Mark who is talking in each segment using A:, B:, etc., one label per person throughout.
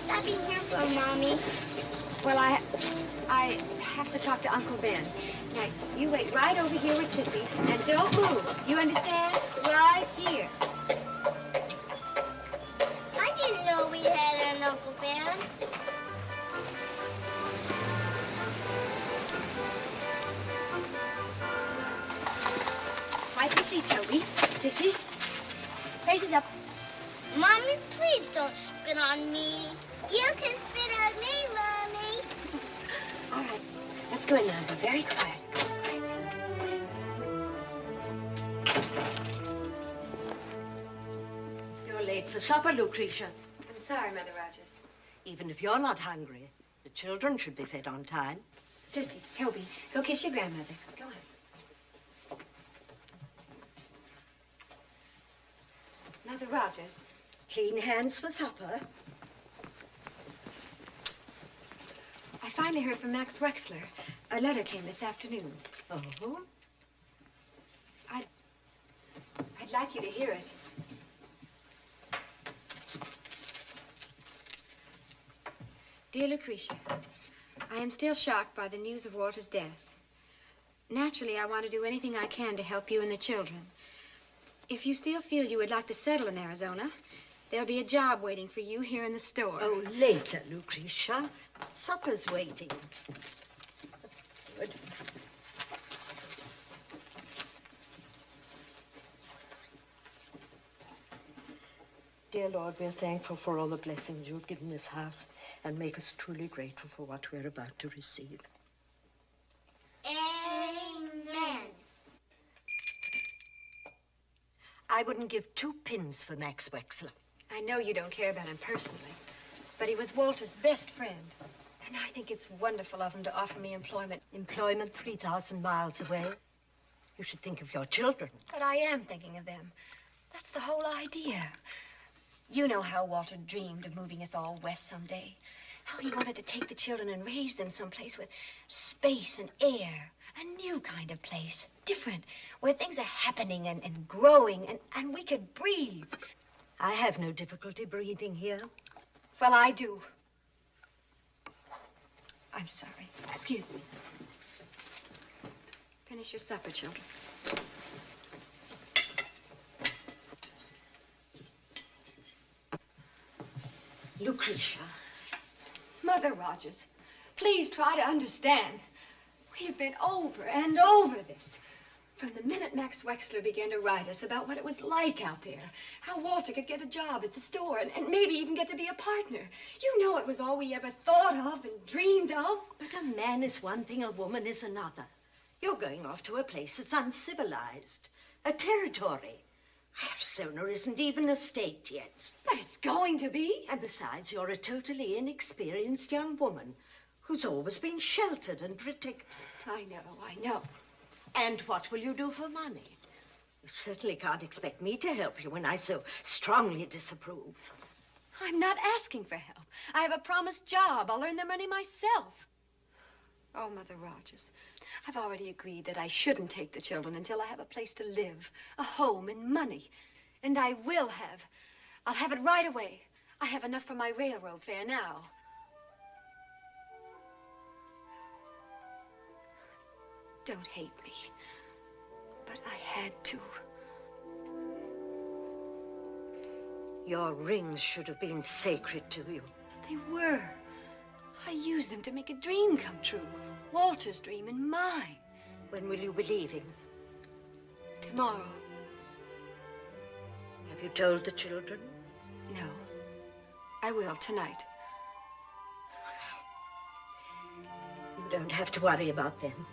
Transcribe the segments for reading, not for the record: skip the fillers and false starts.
A: that being here for, Mommy?
B: Well, I have to talk to Uncle Ben. Now, you wait right over here with Sissy, and don't move. You understand? Right here.
A: I didn't know we had an Uncle Ben.
B: Wipe your feet, Toby. Sissy, faces up.
A: Mommy, please don't spit on me. You can spit on me, Mommy.
B: All right, let's go in now. Be very quiet.
C: You're late for supper, Lucretia.
B: I'm sorry, Mother Rogers.
C: Even if you're not hungry, the children should be fed on time.
B: Sissy, Toby, go kiss your grandmother. Go on. Mother Rogers.
C: Clean hands for supper.
B: I finally heard from Max Wexler. A letter came this afternoon.
C: Oh?
B: I'd like you to hear it. Dear Lucretia, I am still shocked by the news of Walter's death. Naturally, I want to do anything I can to help you and the children. If you still feel you would like to settle in Arizona, there'll be a job waiting for you here in the store.
C: Oh, later, Lucretia. Supper's waiting. Good. Dear Lord, we're thankful for all the blessings you've given this house and make us truly grateful for what we're about to receive.
A: Amen.
C: I wouldn't give 2 pins for Max Wexler.
B: I know you don't care about him personally, but he was Walter's best friend. And I think it's wonderful of him to offer me employment.
C: Employment 3,000 miles away. You should think of your children.
B: But I am thinking of them. That's the whole idea. You know how Walter dreamed of moving us all west someday. How he wanted to take the children and raise them someplace with space and air. A new kind of place. Different. Where things are happening and growing and we could breathe.
C: I have no difficulty breathing here.
B: Well, I do. I'm sorry. Excuse me. Finish your supper, children.
C: Lucretia.
B: Mother Rogers, please try to understand. We've been over and over this. From the minute Max Wexler began to write us about what it was like out there, how Walter could get a job at the store and maybe even get to be a partner. You know it was all we ever thought of and dreamed of.
C: But a man is one thing, a woman is another. You're going off to a place that's uncivilized, a territory. Arizona isn't even a state yet.
B: But it's going to be.
C: And besides, you're a totally inexperienced young woman who's always been sheltered and protected.
B: I know.
C: And what will you do for money? You certainly can't expect me to help you when I so strongly disapprove.
B: I'm not asking for help. I have a promised job. I'll earn the money myself. Oh, Mother Rogers, I've already agreed that I shouldn't take the children until I have a place to live, a home and money. And I will have. I'll have it right away. I have enough for my railroad fare now. Don't hate me, but I had to.
C: Your rings should have been sacred to you.
B: They were. I used them to make a dream come true. Walter's dream and mine.
C: When will you be leaving?
B: Tomorrow.
C: Have you told the children?
B: No. I will tonight.
C: You don't have to worry about them.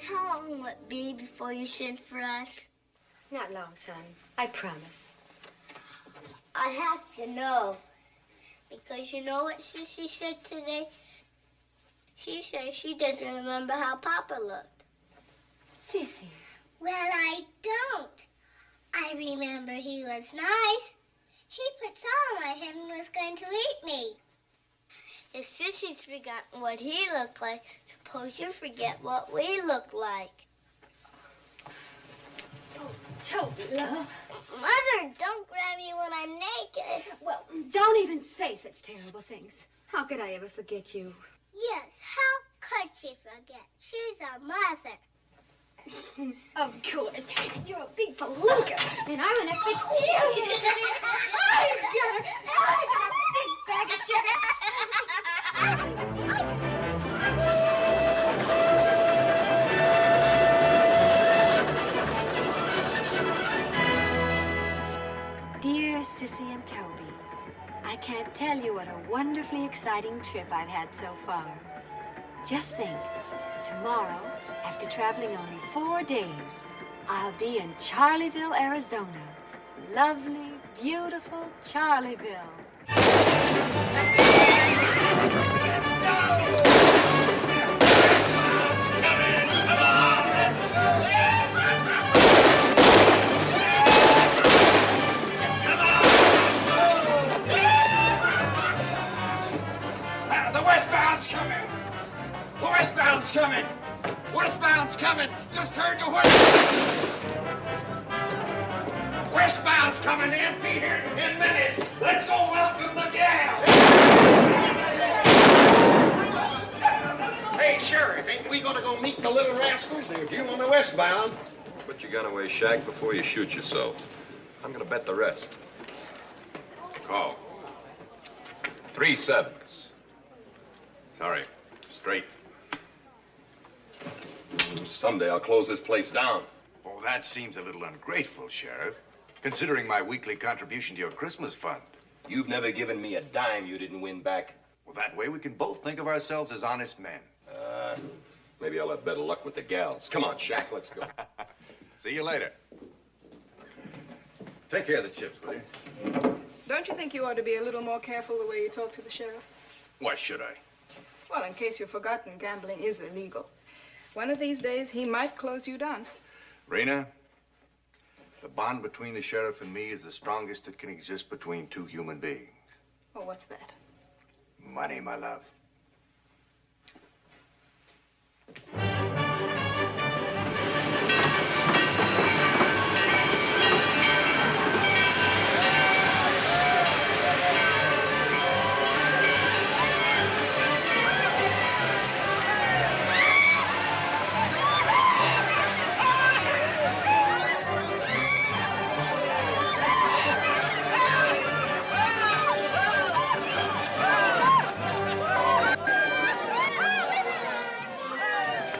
A: How long will it be before you send for us?
B: Not long, son. I promise.
A: I have to know. Because you know what Sissy said today? She said she doesn't remember how Papa looked.
B: Sissy.
A: Well, I don't. I remember he was nice. He put salt on my head and was going to eat me. If Sissy's forgotten what he looked like, suppose you forget what we look like.
B: Oh, Toby, love.
A: Mother, don't grab
B: Don't even say such terrible things. How could I ever forget you?
A: Yes, how could she forget? She's a mother.
B: Of course. You're a big palooka, and I'm an epic cheerleader. I've got a big bag of sugar. Dear Sissy and Toby, I can't tell you what a wonderfully exciting trip I've had so far. Just think, tomorrow, after traveling only 4 days, I'll be in Charleville, Arizona. Lovely, beautiful Charleville.
D: The westbound's coming! The westbound's coming! Westbound's coming! Just heard the westbound's coming in! Be here in 10 minutes! Let's go welcome the gal! Hey, Sheriff, ain't we gonna go meet the little rascals? They're due on the westbound.
E: Put your gun away, Shag, before you shoot yourself. I'm gonna bet the rest. Call. 3 7s. Sorry, straight. Someday I'll close this place down.
D: Oh, that seems a little ungrateful, Sheriff, considering my weekly contribution to your Christmas fund.
E: You've never given me a dime you didn't win back.
D: Well, that way we can both think of ourselves as honest men.
E: Maybe I'll have better luck with the gals. Come on, Shaq, let's go.
D: See you later.
E: Take care of the chips, will you?
F: Don't you think you ought to be a little more careful the way you talk to the sheriff?
D: Why should I?
F: Well, in case you've forgotten, gambling is illegal. One of these days, he might close you down.
D: Rena, the bond between the sheriff and me is the strongest that can exist between 2 human beings.
F: Oh, what's that?
D: Money, my love.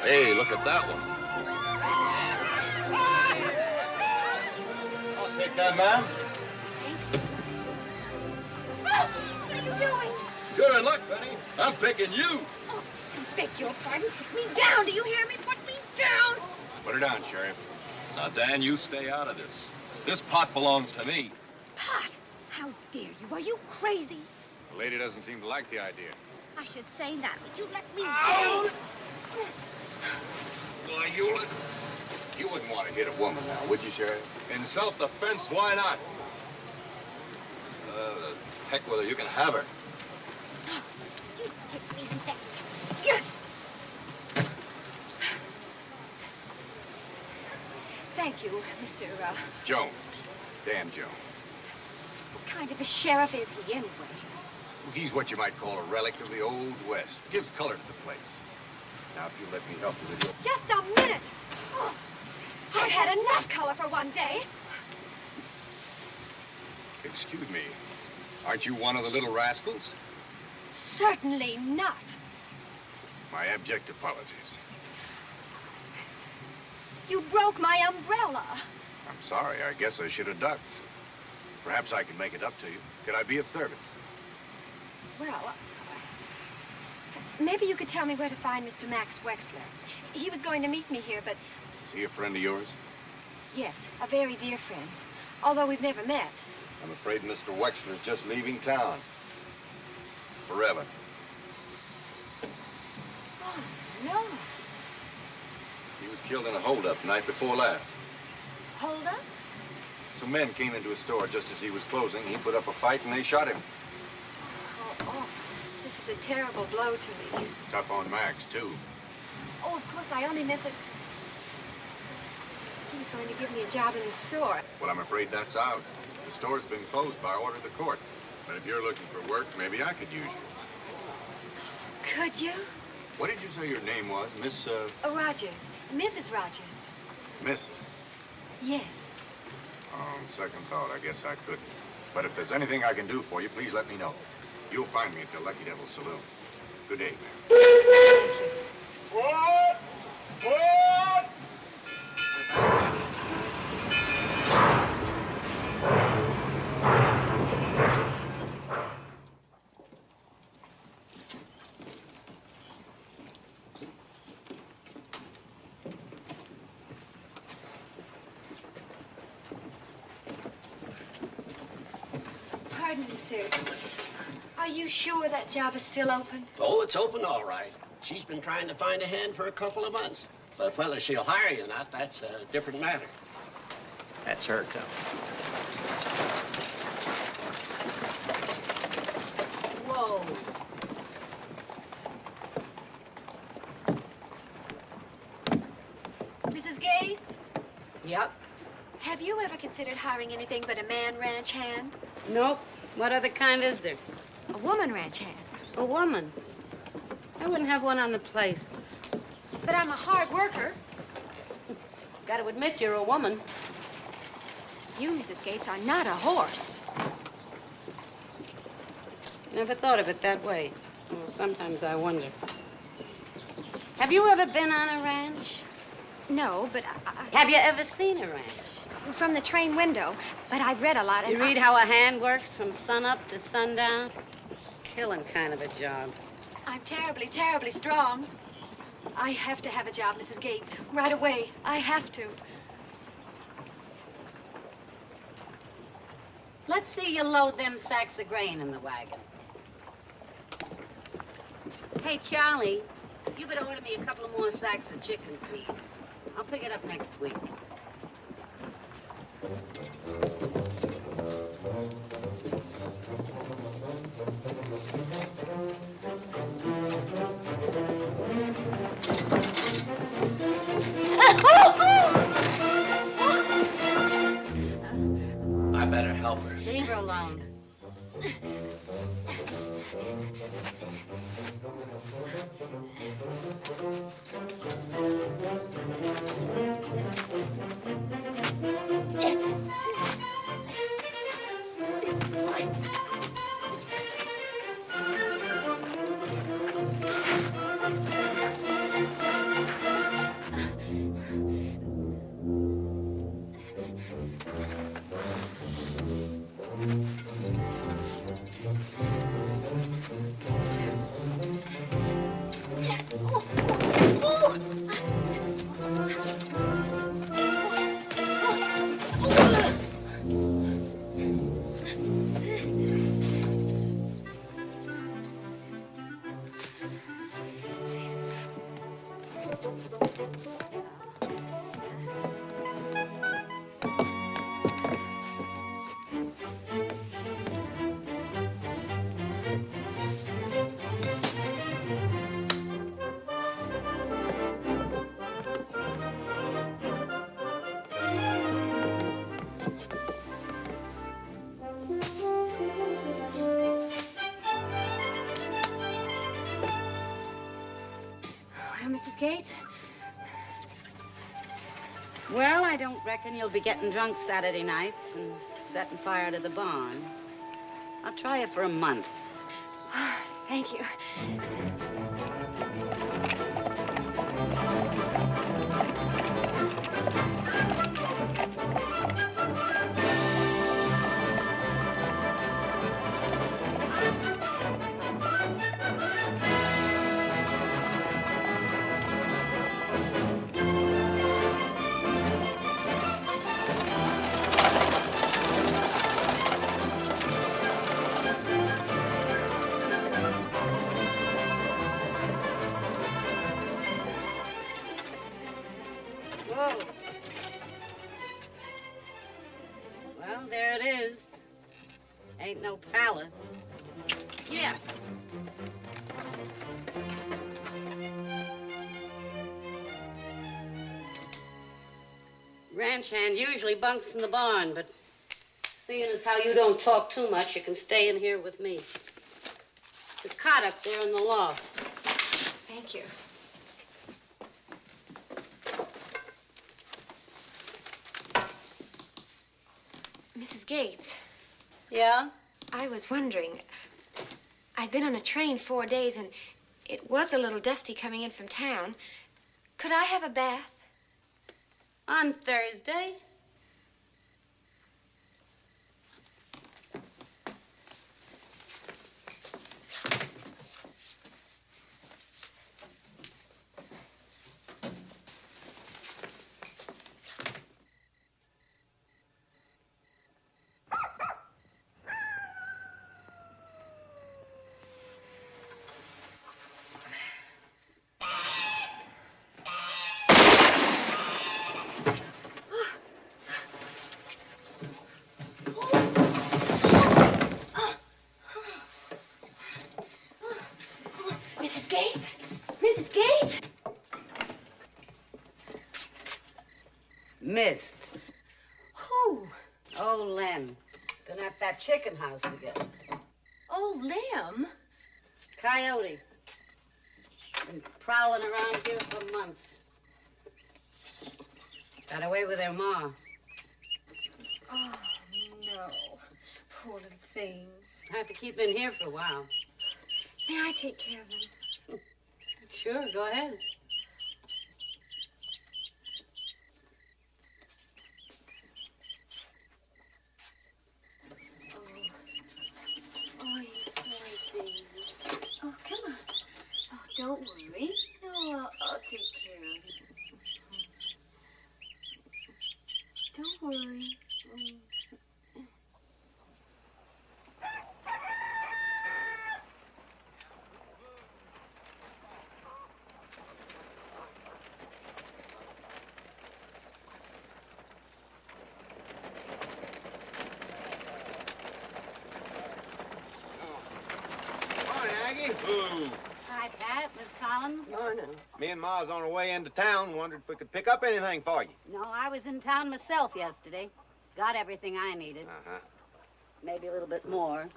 E: Hey, look at that one. I'll take that, ma'am.
B: Oh, what are you doing?
E: Good luck, Benny. I'm picking you.
B: Oh, I beg your pardon. Put me down. Do you hear me? Put me down.
D: Put her down, Sheriff.
E: Now, Dan, you stay out of this. This pot belongs to me.
B: Pot? How dare you? Are you crazy?
D: The lady doesn't seem to like the idea.
B: I should say that. Would you let me
D: Ow!
B: down?
D: Why, you wouldn't want to hit a woman now, would you, Sheriff?
E: In self-defense, why not? Heck with her, you can have her.
B: No, you give me that. Yeah. Thank you, Mr.
D: Jones. Dan Jones.
B: What kind of a sheriff is he, anyway?
D: Well, he's what you might call a relic of the Old West. Gives color to the place. Now, if you'll let me help you with your...
B: Just a minute. Oh, I've had enough color for one day.
D: Excuse me. Aren't you one of the little rascals?
B: Certainly not.
D: My abject apologies.
B: You broke my umbrella.
D: I'm sorry. I guess I should have ducked. Perhaps I can make it up to you. Could I be of service?
B: Well, maybe you could tell me where to find Mr. Max Wexler. He was going to meet me here, but...
D: Is he a friend of yours?
B: Yes, a very dear friend. Although we've never met.
E: I'm afraid Mr. Wexler's just leaving town. Forever.
B: Oh, no.
E: He was killed in a holdup the night before last.
B: Hold up.
D: Some men came into his store just as he was closing. He put up a fight and they shot him.
B: Oh, this is a terrible blow to me.
D: Tough on Max, too.
B: Oh, of course, I only meant that he was going to give me a job in the store.
D: Well, I'm afraid that's out. The store's been closed by order of the court. But if you're looking for work, maybe I could use you.
B: Could you?
D: What did you say your name was? Miss,
B: Rogers. Mrs. Rogers.
D: Mrs.?
B: Yes.
D: On second thought, I guess I couldn't. But if there's anything I can do for you, please let me know. You'll find me at the Lucky Devil Saloon. Good day, ma'am.
G: What? What?
B: Pardon me, sir. Are you sure that job is still open?
H: Oh, it's open all right. She's been trying to find a hand for a couple of months. But whether she'll hire you or not, that's a different matter. That's her too.
B: Whoa. Mrs. Gates?
I: Yep.
B: Have you ever considered hiring anything but a man ranch hand?
I: Nope. What other kind is there?
B: A woman ranch hand.
I: A woman. I wouldn't have one on the place.
B: But I'm a hard worker.
I: Got to admit you're a woman.
B: You, Mrs. Gates, are not a horse.
I: Never thought of it that way. Well, sometimes I wonder. Have you ever been on a ranch?
B: No, but
I: Have you ever seen a ranch?
B: from the train window. But I've read a lot. And
I: You read how a hand works from sunup to sundown? Killing kind of a job.
B: I'm terribly, terribly strong. I have to have a job, Mrs. Gates. Right away. I have to.
I: Let's see you load them sacks of grain in the wagon. Hey, Charlie, you better order me a couple of more sacks of chicken feed. I'll pick it up next week.
H: I better help her.
I: Leave her alone.
B: Mrs. Gates?
I: Well, I don't reckon you'll be getting drunk Saturday nights and setting fire to the barn. I'll try it for a month.
B: Thank you.
I: Whoa. Well, there it is. Ain't no palace. Yeah. Ranch hand usually bunks in the barn, but Seeing as how you don't talk too much, you can stay in here with me. The cot up there in the loft.
B: Thank you. Mrs. Gates.
I: Yeah?
B: I was wondering, I've been on a train 4 days, and it was a little dusty coming in from town. Could I have a bath?
I: On Thursday?
B: Mrs. Gates? Mrs. Gates?
I: Missed.
B: Who?
I: Oh, Lem. Been at that chicken house again.
B: Oh, Lem.
I: Coyote. Been prowling around here for months. Got away with their ma.
B: Oh, no. Poor little things.
I: I have to keep in here for a while.
B: May I take care of them?
I: Sure, go ahead.
B: Oh, you sweet things. Oh, come on. Oh, don't worry. No, I'll take care of it. Don't worry.
G: Morning, Aggie.
I: Hi, Pat. Miss Collins.
G: Morning. Me and Ma's on our way into town. Wondered if we could pick up anything for you.
I: No, I was in town myself yesterday. Got everything I needed.
G: Uh-huh.
I: Maybe a little bit more.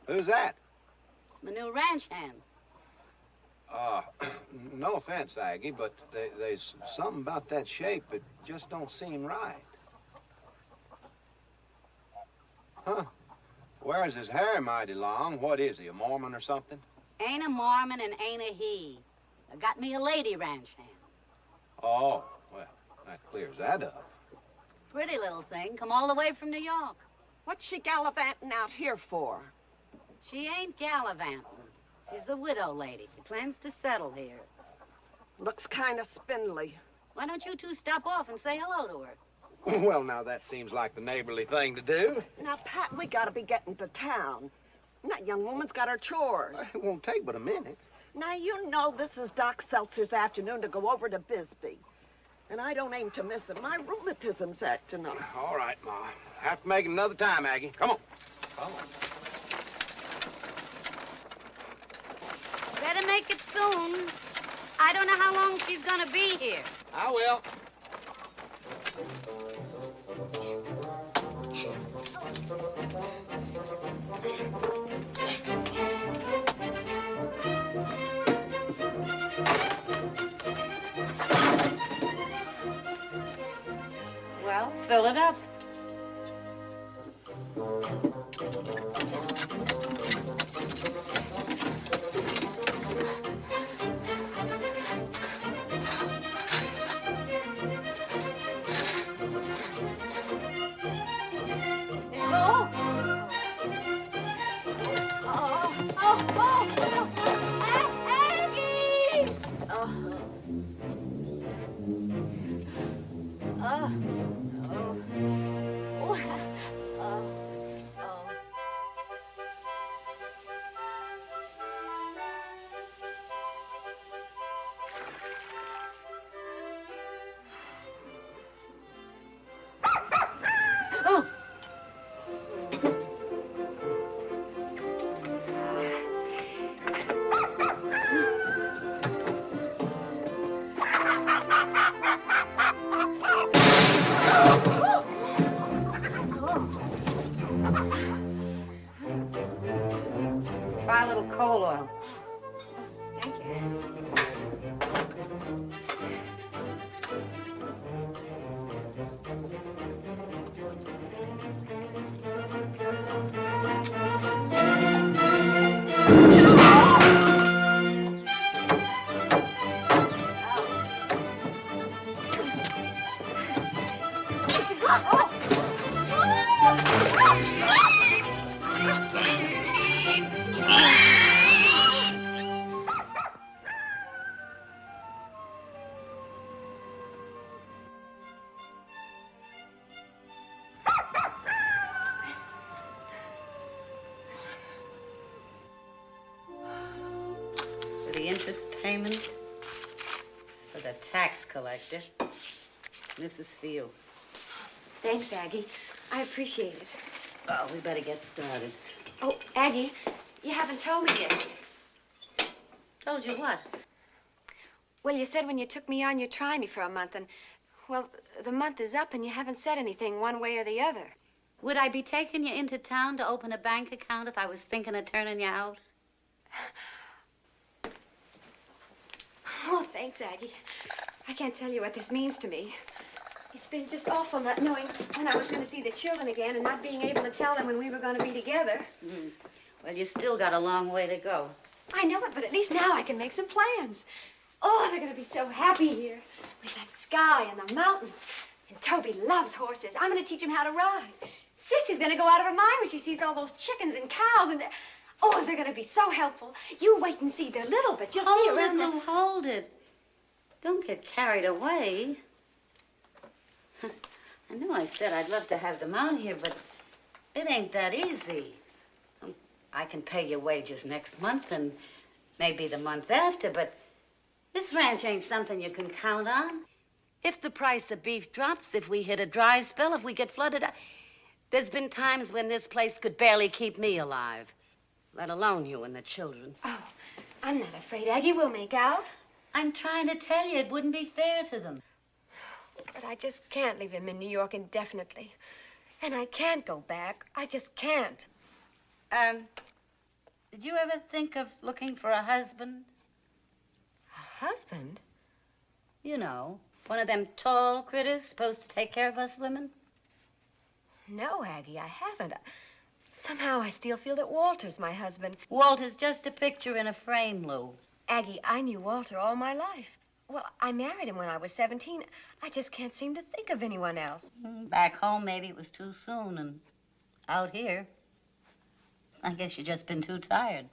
G: Who's that?
I: It's my new ranch hand.
G: No offense, Aggie, but there's something about that shape that just don't seem right. Huh. Wears his hair mighty long. What is he, a Mormon or something?
I: Ain't a Mormon and ain't a he. I got me a lady ranch hand.
G: Oh, well, that clears that up.
I: Pretty little thing. Come all the way from New York.
J: What's she gallivanting out here for?
I: She ain't gallivanting. She's a widow lady. She plans to settle here.
J: Looks kind of spindly.
I: Why don't you two stop off and say hello to her?
G: Well, now, that seems like the neighborly thing to do.
J: Now, Pat, we gotta be getting to town. And that young woman's got her chores.
G: It won't take but a minute.
J: Now, you know this is Doc Seltzer's afternoon to go over to Bisbee. And I don't aim to miss it. My rheumatism's acting up.
G: All right, Ma. Have to make it another time, Aggie. Come on. Come on.
I: Better make it soon. I don't know how long she's gonna be here.
G: I will.
I: Well, fill it up. coal oil.
B: Thank you.
I: For the interest payment, it's for the tax collector. This is for you.
B: Thanks, Aggie. I appreciate it.
I: Well, we better get started.
B: Oh, Aggie, you haven't told me yet.
I: Told you what?
B: Well, you said when you took me on, you'd try me for a month, and, well, the month is up, and you haven't said anything one way or the other.
I: Would I be taking you into town to open a bank account if I was thinking of turning you out?
B: Oh, thanks, Aggie. I can't tell you what this means to me. It's been just awful not knowing when I was going to see the children again and not being able to tell them when we were going to be together.
I: Well, you still got a long way to go.
B: I know it, but at least now I can make some plans. Oh, they're going to be so happy here with that sky and the mountains. And Toby loves horses. I'm going to teach him how to ride. Sissy's going to go out of her mind when she sees all those chickens and cows and... Oh, they're going to be so helpful. You wait and see. They're little, but you'll see around
I: Lou, hold it. Don't get carried away. I know I said I'd love to have them out here, but it ain't that easy. I can pay your wages next month and maybe the month after, but this ranch ain't something you can count on. If the price of beef drops, if we hit a dry spell, if we get flooded, there's been times when this place could barely keep me alive, let alone you and the children.
B: Oh, I'm not afraid, Aggie. We'll make out.
I: I'm trying to tell you, it wouldn't be fair to them.
B: But I just can't leave him in New York indefinitely. And I can't go back. I just can't.
I: Did you ever think of looking for a husband?
B: A husband?
I: You know, one of them tall critters supposed to take care of us women?
B: No, Aggie, I haven't. Somehow I still feel that Walter's my husband.
I: Walter's just a picture in a frame, Lou.
B: Aggie, I knew Walter all my life. Well, I married him when I was 17. I just can't seem to think of anyone else.
I: Back home, maybe it was too soon, and out here, I guess you've just been too tired.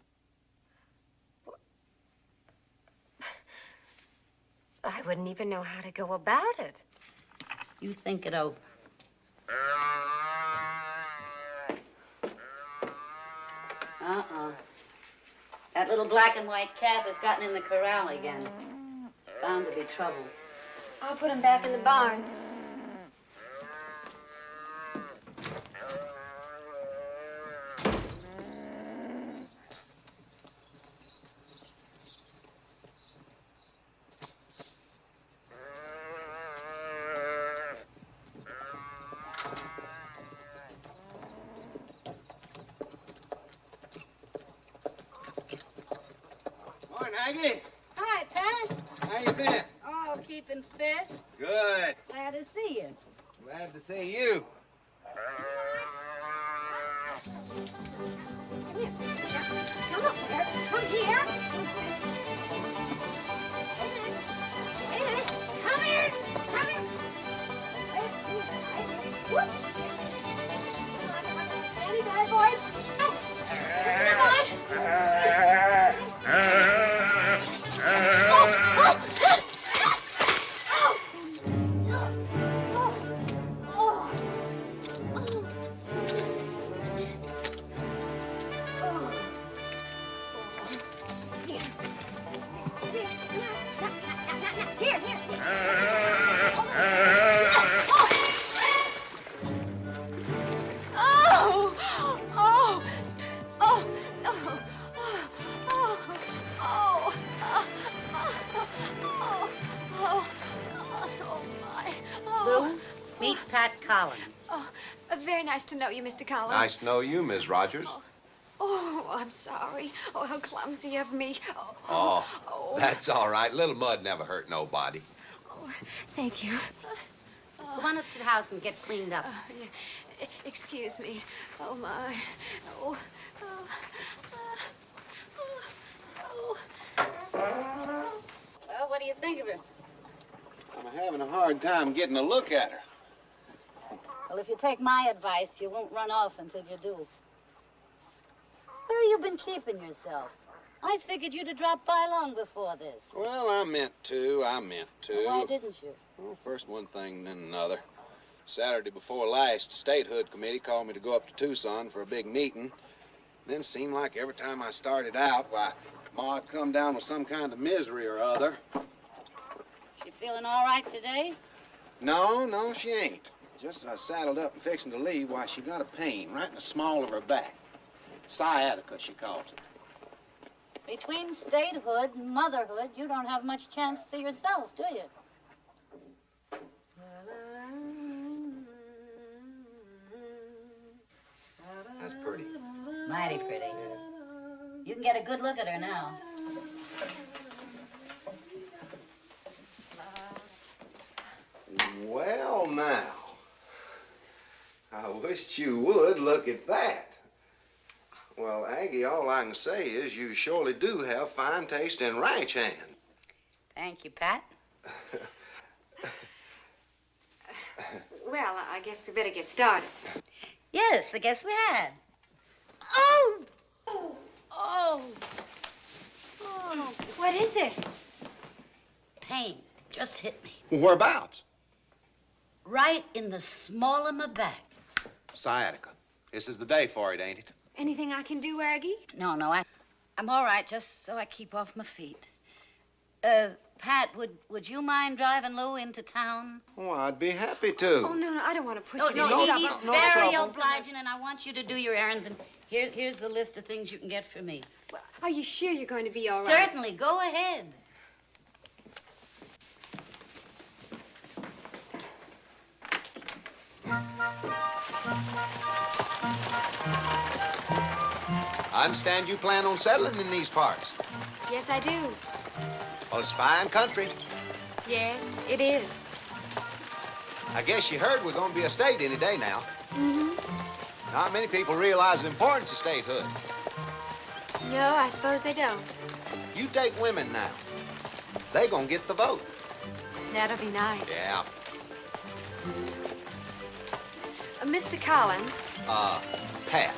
B: I wouldn't even know how to go about it.
I: You think it over. That little black and white calf has gotten in the corral again. Bound to be trouble.
B: I'll put him back in the barn.
G: Morning, Aggie.
I: Hi, Pat.
G: How you been?
I: Oh, keeping fit.
G: Good.
I: Glad to see you.
G: Glad to see you.
B: Come up here. Come here. Wait a minute. Come here. Come here. Whoops. Danny, bad boys. Come on.
I: Lou, meet Pat Collins.
B: Oh, very nice to know you, Mr. Collins.
E: Nice to know you, Miss Rogers.
B: Oh, I'm sorry. Oh, how clumsy of me.
E: Oh, that's all right. Little mud never hurt nobody.
B: Oh, thank you.
I: Go on up to the house and get cleaned up.
B: Yeah. Excuse me. Oh, my. Oh, oh, oh, oh.
I: Well, what do you think of her?
G: I'm having a hard time getting a look at her.
I: Well, if you take my advice, you won't run off until you do. Where have you been keeping yourself? I figured you'd have dropped by long before this.
G: Well, I meant to.
I: Well, why didn't you?
G: Well, first one thing, then another. Saturday before last, the statehood committee called me to go up to Tucson for a big meeting. Then it seemed like every time I started out, why, Ma'd come down with some kind of misery or other.
I: She feeling all right today?
G: No, she ain't. Just as I saddled up and fixing to leave, why, she got a pain right in the small of her back. Sciatica, she calls it.
I: Between statehood and motherhood, you don't have much chance for yourself, do you?
E: That's pretty.
I: Mighty pretty. You can get a good look at her now.
G: Well, now. I wished you would look at that. Well, Aggie, all I can say is you surely do have fine taste in ranch hand.
I: Thank you, Pat.
B: Well, I guess we better get started.
I: Yes, I guess we had. Oh!
B: What is it?
I: Pain. Just hit me.
G: Whereabouts?
I: Right in the small of my back.
G: Sciatica. This is the day for it, ain't it?
B: Anything I can do, Aggie?
I: No, I'm all right, just so I keep off my feet. Pat, would you mind driving Lou into town?
G: Oh, I'd be happy to.
B: Oh, no, I don't want to put
I: No,
B: you in trouble.
I: he's very obliging, and I want you to do your errands, and here's the list of things you can get for me.
B: Well, are you sure you're going to be all right?
I: Certainly, go ahead.
G: I understand you plan on settling in these parts.
B: Yes, I do.
G: Well, it's fine country.
B: Yes, it is.
G: I guess you heard we're going to be a state any day now.
B: Mm-hmm.
G: Not many people realize the importance of statehood.
B: No, I suppose they don't.
G: You take women now. They gonna get the vote.
B: That'll be nice.
G: Yeah.
B: Mr. Collins.
G: Pat.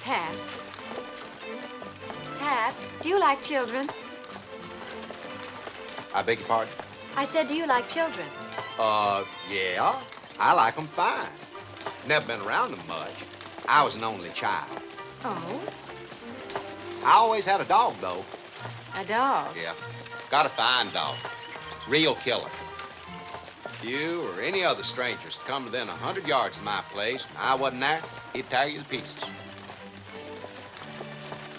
B: Pat. Pat, do you like children?
G: I beg your pardon?
B: I said, do you like children?
G: Yeah. I like them fine. Never been around them much. I was an only child.
B: Oh?
G: I always had a dog, though.
B: A dog?
G: Yeah. Got a fine dog. Real killer. You or any other strangers to come within 100 yards of my place, and I wasn't there, he'd tear you to pieces.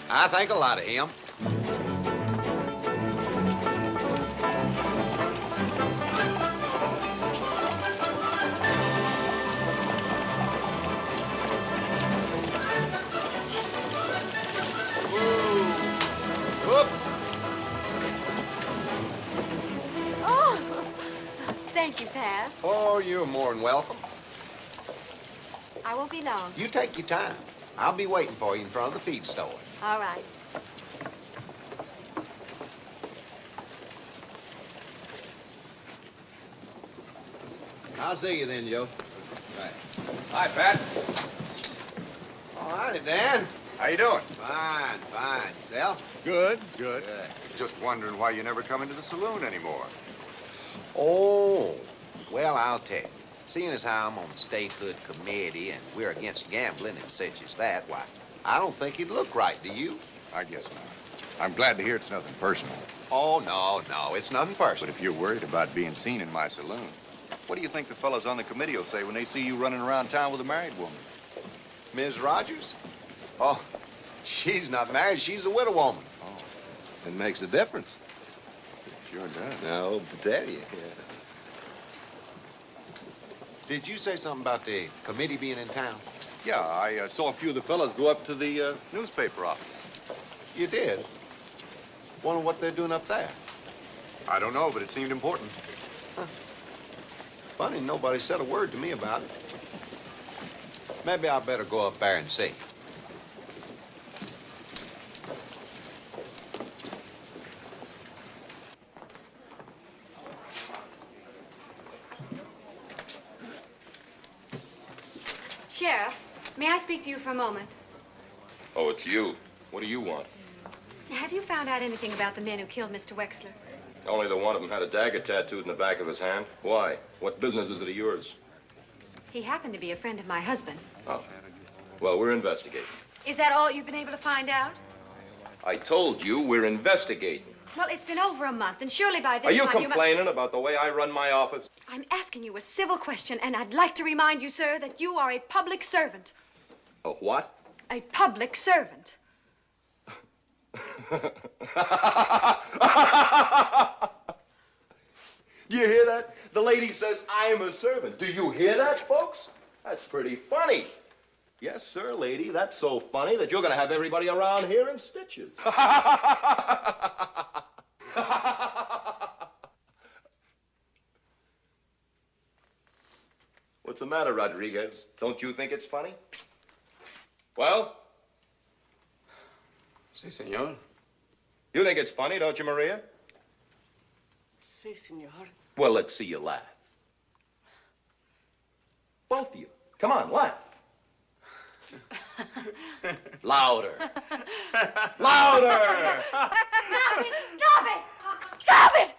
G: I think a lot of him.
B: Thank you, Pat.
G: Oh, you're more than welcome.
B: I won't be long.
G: You take your time. I'll be waiting for you in front of the feed store.
B: All right.
G: I'll see you then, Joe.
D: Right. Hi, Pat.
G: All righty, Dan.
D: How you doing?
G: Fine, fine. Yourself?
D: Good. Just wondering why you never come into the saloon anymore.
G: Oh, well, I'll tell you. Seeing as how I'm on the statehood committee and we're against gambling and such as that, why, I don't think it'd look right, do you?
D: I guess not. I'm glad to hear it's nothing personal.
G: Oh, no, it's nothing
D: But
G: personal.
D: if you're worried about being seen in my saloon, what do you think the fellows on the committee will say when they see you running around town with a married woman?
G: Ms. Rogers? Oh, she's not married. She's a widow woman.
D: Oh,
G: It makes a difference.
D: sure does.
G: I hope to tell you. Did you say something about the committee being in town?
E: Yeah, I saw a few of the fellas go up to the newspaper office.
K: You did? Wonder what they're doing up there.
D: I don't know, but it seemed important.
K: Funny, nobody said a word to me about it. Maybe I better go up there and see.
B: Sheriff, may I speak to you for a moment?
E: Oh, it's you. What do you want?
B: Have you found out anything about the men who killed Mr. Wexler?
E: Only the one of them had a dagger tattooed in the back of his hand. Why? What business is it of yours?
B: He happened to be a friend of my husband.
E: Oh. Well, we're investigating.
B: Is that all you've been able to find out?
E: I told you we're investigating.
B: Well, it's been over a month, and surely by this
E: Are you
B: time
E: complaining about the way I run my office?
B: I'm asking you a civil question, and I'd like to remind you, sir, that you are a public servant.
E: A what?
B: A public servant.
E: Do you hear that? The lady says I'm a servant. Do you hear that, folks? That's pretty funny. Yes, sir, lady. That's so funny that you're going to have everybody around here in stitches. What's the matter, Rodriguez? Don't you think it's funny? Well?
L: Si, senor.
E: You think it's funny, don't you, Maria?
J: Si, senor.
E: Well, let's see you laugh. Both of you. Come on, laugh. Louder. Louder!
B: Stop it! Stop it! Stop it!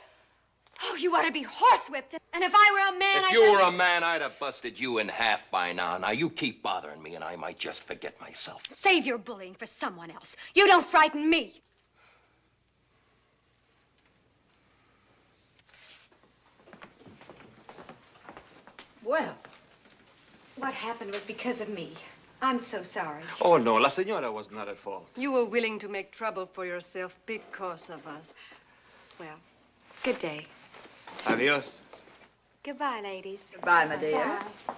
B: Oh, you ought to be horsewhipped. And if I were a man,
E: If you were a man, I'd have busted you in half by now. Now, you keep bothering me, and I might just forget myself.
B: Save your bullying for someone else. You don't frighten me.
J: Well,
B: What happened was because of me. I'm so sorry.
L: Oh, no, la señora was not at fault.
M: You were willing to make trouble for yourself because of us.
B: Well, good day.
L: Adios.
B: Goodbye, ladies.
J: goodbye, my dear.
B: Bye.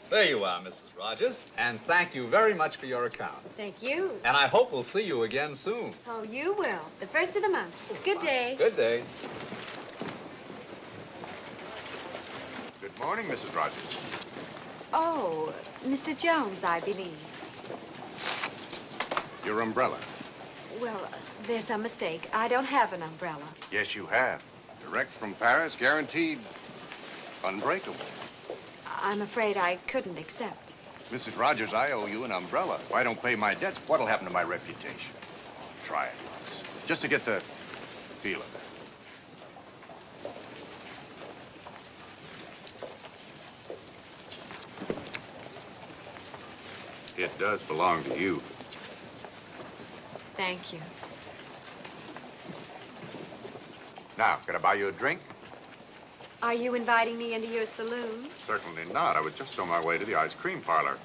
N: There you are, Mrs. Rogers, and thank you very much for your account.
B: Thank you.
N: And I hope we'll see you again soon.
B: Oh, you will. The first of the month. Good day.
N: Good day.
D: Good morning, Mrs. Rogers.
B: Oh, Mr. Jones, I believe.
D: Your umbrella.
B: Well, there's some mistake. I don't have an umbrella.
D: Yes, you have. Direct from Paris, guaranteed unbreakable.
B: I'm afraid I couldn't accept.
D: Mrs. Rogers, I owe you an umbrella. If I don't pay my debts, what'll happen to my reputation? Try it once, just to get the feel of it. It does belong to you.
B: Thank you.
D: Now, can I buy you a drink?
B: Are you inviting me into your saloon?
D: Certainly not. I was just on my way to the ice cream parlor.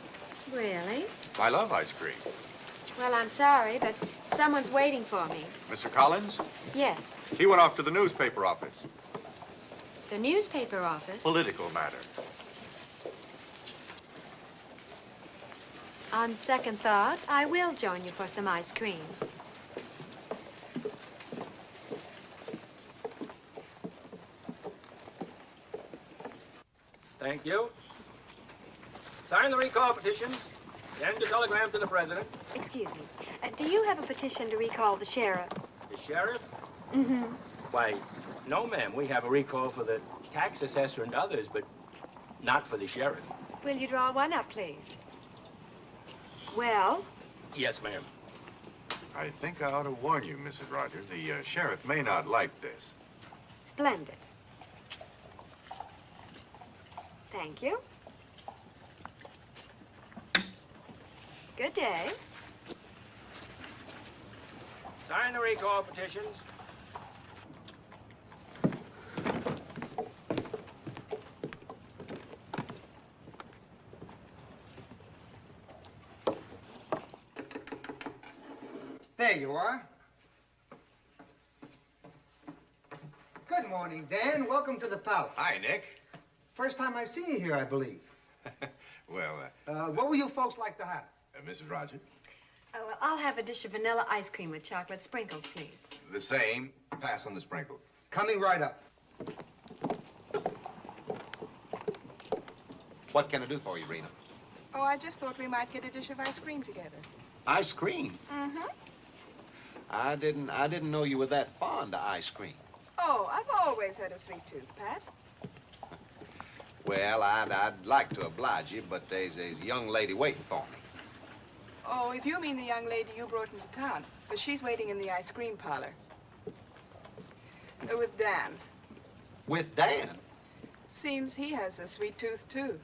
B: Really?
D: I love ice cream.
B: Well, I'm sorry, but someone's waiting for me.
D: Mr. Collins?
B: Yes.
D: He went off to the newspaper office.
B: The newspaper office?
D: Political matter.
B: On second thought, I will join you for some ice cream.
L: Thank you. Sign the recall petitions. Send a telegram to the president.
B: Excuse me. Do you have a petition to recall the sheriff?
L: The sheriff?
B: Mm-hmm.
L: Why, no, ma'am. We have a recall for the tax assessor and others, but not for the sheriff.
B: Will you draw one up, please? Well?
L: Yes, ma'am.
D: I think I ought to warn you, Mrs. Rogers. The sheriff may not like this.
B: Splendid. Thank you. Good day.
L: Sign the recall petitions.
O: There you are. Good morning, Dan. Welcome to the palace.
D: Hi, Nick.
O: First time I've seen you here, I believe.
D: Well,
O: what will you folks like to have?
D: Mrs. Rogers?
B: Oh, well, I'll have a dish of vanilla ice cream with chocolate sprinkles, please.
D: The same. Pass on the sprinkles.
O: Coming right up.
K: What can I do for you, Rena?
F: Oh, I just thought we might get a dish of ice cream together.
K: Ice cream?
F: Mm-hmm.
K: I didn't know you were that fond of ice cream.
F: Oh, I've always had a sweet tooth, Pat.
K: Well, I'd like to oblige you, but there's a young lady waiting for me.
F: Oh, if you mean the young lady you brought into town, but she's waiting in the ice cream parlor. With Dan.
K: With Dan?
F: Seems he has a sweet tooth, too.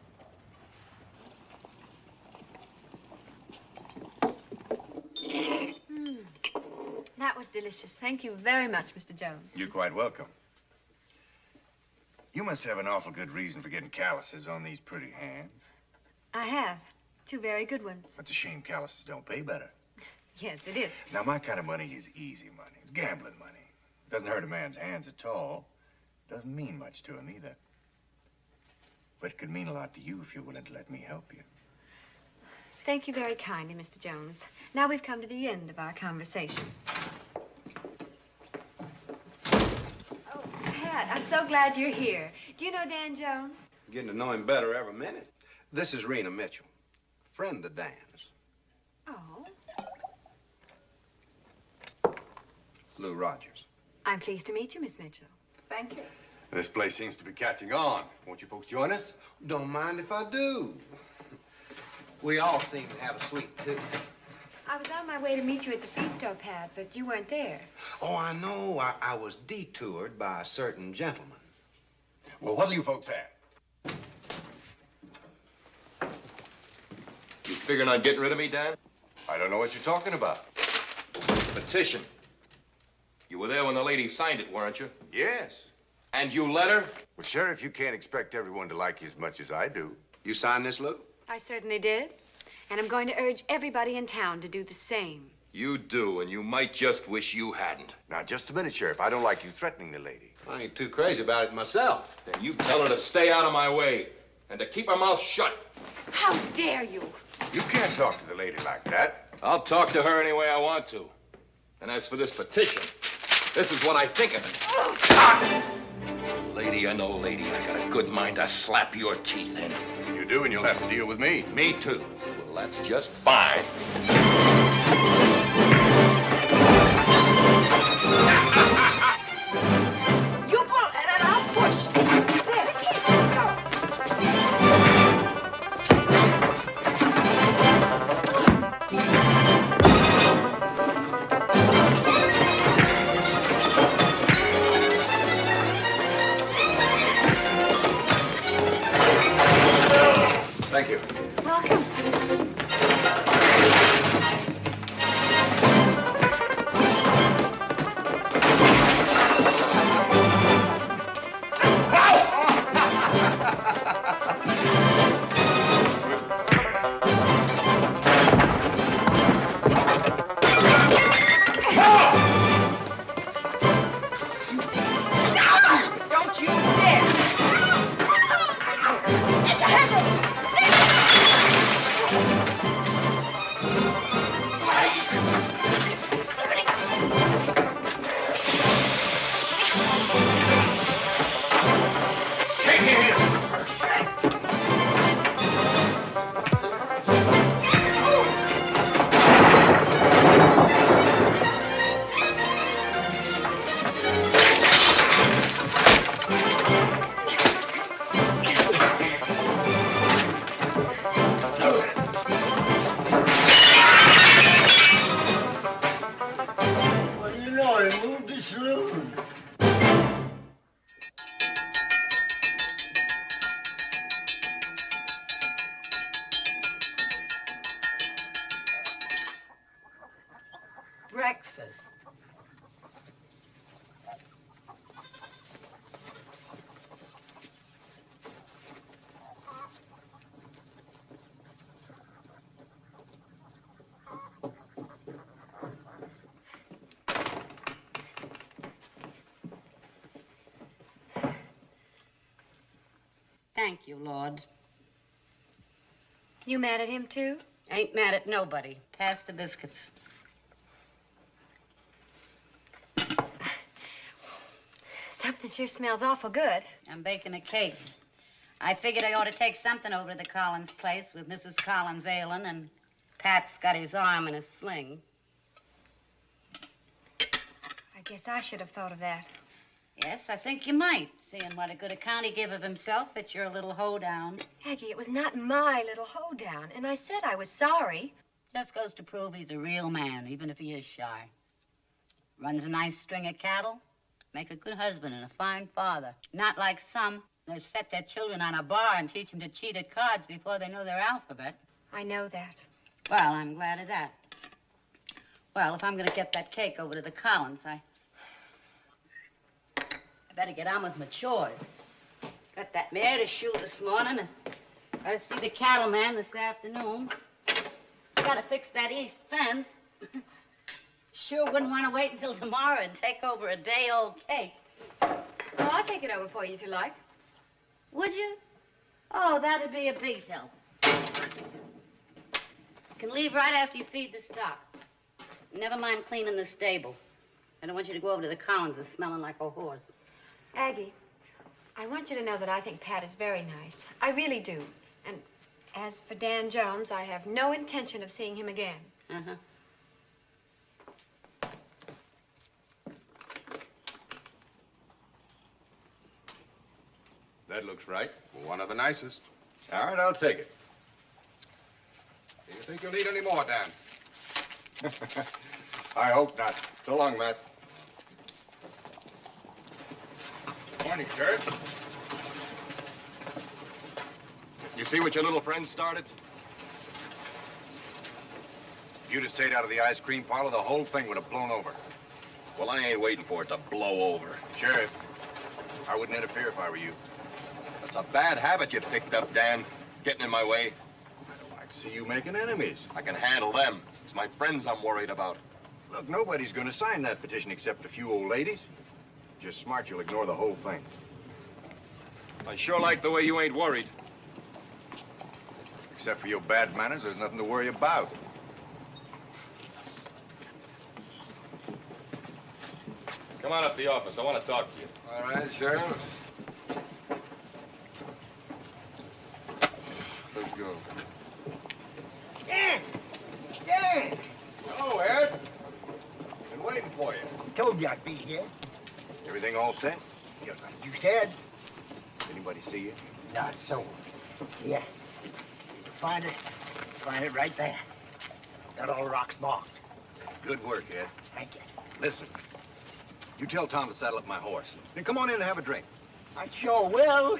B: That was delicious. Thank you very much, Mr. Jones.
D: You're quite welcome. You must have an awful good reason for getting calluses on these pretty hands.
B: I have. 2 very good ones.
D: It's a shame calluses don't pay better.
B: Yes, it is.
D: Now, my kind of money is easy money. It's gambling money. Doesn't hurt a man's hands at all. Doesn't mean much to him either. But it could mean a lot to you if you're willing to let me help you.
B: Thank you very kindly, Mr. Jones. Now we've come to the end of our conversation. Oh, Pat, I'm so glad you're here. Do you know Dan Jones?
E: Getting to know him better every minute. This is Rena Mitchell, friend of Dan's.
B: Oh.
D: Lou Rogers.
B: I'm pleased to meet you, Miss Mitchell.
F: Thank you.
D: This place seems to be catching on. Won't you folks join us?
K: Don't mind if I do. We all seem to have a sweet tooth.
B: I was on my way to meet you at the feed store, Pat, but you weren't there.
K: Oh, I know. I was detoured by a certain gentleman.
D: Well, what'll you folks have?
E: You figuring on getting rid of me, Dan?
D: I don't know what you're talking about.
E: Petition. You were there when the lady signed it, weren't you?
D: Yes.
E: And you let her?
D: Well, Sheriff, you can't expect everyone to like you as much as I do.
K: You signed this, Lou?
B: I certainly did. And I'm going to urge everybody in town to do the same.
E: You do, and you might just wish you hadn't.
D: Now, just a minute, Sheriff. I don't like you threatening the lady.
K: I ain't too crazy about it myself.
E: Then you tell her to stay out of my way and to keep her mouth shut.
B: How dare you?
D: You can't talk to the lady like that.
E: I'll talk to her any way I want to. And as for this petition, this is what I think of it. Ah! Lady or no lady, I got a good mind to slap your teeth in.
D: You do, and you'll have to deal with me.
E: Me too. Well, that's just fine.
J: You pull and I'll push. There, keep on going.
D: Thank you.
B: Welcome.
J: Don't you dare! Get your hands up!
P: What do you know? I moved the saloon.
J: Breakfast.
I: Thank you, Lord.
B: You mad at him, too?
I: Ain't mad at nobody. Pass the biscuits.
B: Something sure smells awful good.
I: I'm baking a cake. I figured I ought to take something over to the Collins place with Mrs. Collins ailing and Pat's got his arm in a sling.
B: I guess I should have thought of that.
I: Yes, I think you might, seeing what a good account he gave of himself at your little hoedown.
B: Aggie, it was not my little hoedown, and I said I was sorry.
I: Just goes to prove he's a real man, even if he is shy. Runs a nice string of cattle, make a good husband and a fine father. Not like some. They set their children on a bar and teach them to cheat at cards before they know their alphabet.
B: I know that.
I: Well, I'm glad of that. Well, if I'm going to get that cake over to the Collins, I better get on with my chores. Got that mare to shoe this morning and got to see the cattleman this afternoon. Got to fix that east fence. Sure wouldn't want to wait until tomorrow and take over a day-old cake.
B: Well, I'll take it over for you if you like.
I: Would you? Oh, that'd be a big help. You can leave right after you feed the stock. Never mind cleaning the stable. I don't want you to go over to the Collins smelling like a horse.
B: Aggie, I want you to know that I think Pat is very nice. I really do. And as for Dan Jones, I have no intention of seeing him again.
I: Uh-huh.
E: That looks right. One of the nicest.
D: All right, I'll take it.
E: Do you think you'll need any more, Dan?
D: I hope not. So long, Matt. Morning, Sheriff.
E: You see what your little friend started?
D: If you'd have stayed out of the ice cream parlor, the whole thing would have blown over.
E: Well, I ain't waiting for it to blow over.
D: Sheriff, I wouldn't interfere if I were you.
E: That's a bad habit you picked up, Dan. Getting in my way.
D: I don't like to see you making enemies.
E: I can handle them. It's my friends I'm worried about.
D: Look, nobody's going to sign that petition except a few old ladies. Just smart, you'll ignore the whole thing.
E: I sure like the way you ain't worried.
D: Except for your bad manners, there's nothing to worry about.
E: Come on up to the office. I want to talk to you.
D: All right, Sheriff. Let's go.
P: Dan! Dan!
D: Hello, Ed. Been waiting for you.
P: Told you I'd be here.
D: Everything all set?
P: Just like you said.
D: Anybody see you?
P: Not so. Yeah. You can find it right there. Got all the rocks marked.
D: Good work, Ed.
P: Thank you.
D: Listen, you tell Tom to saddle up my horse. Then come on in and have a drink.
P: I sure will.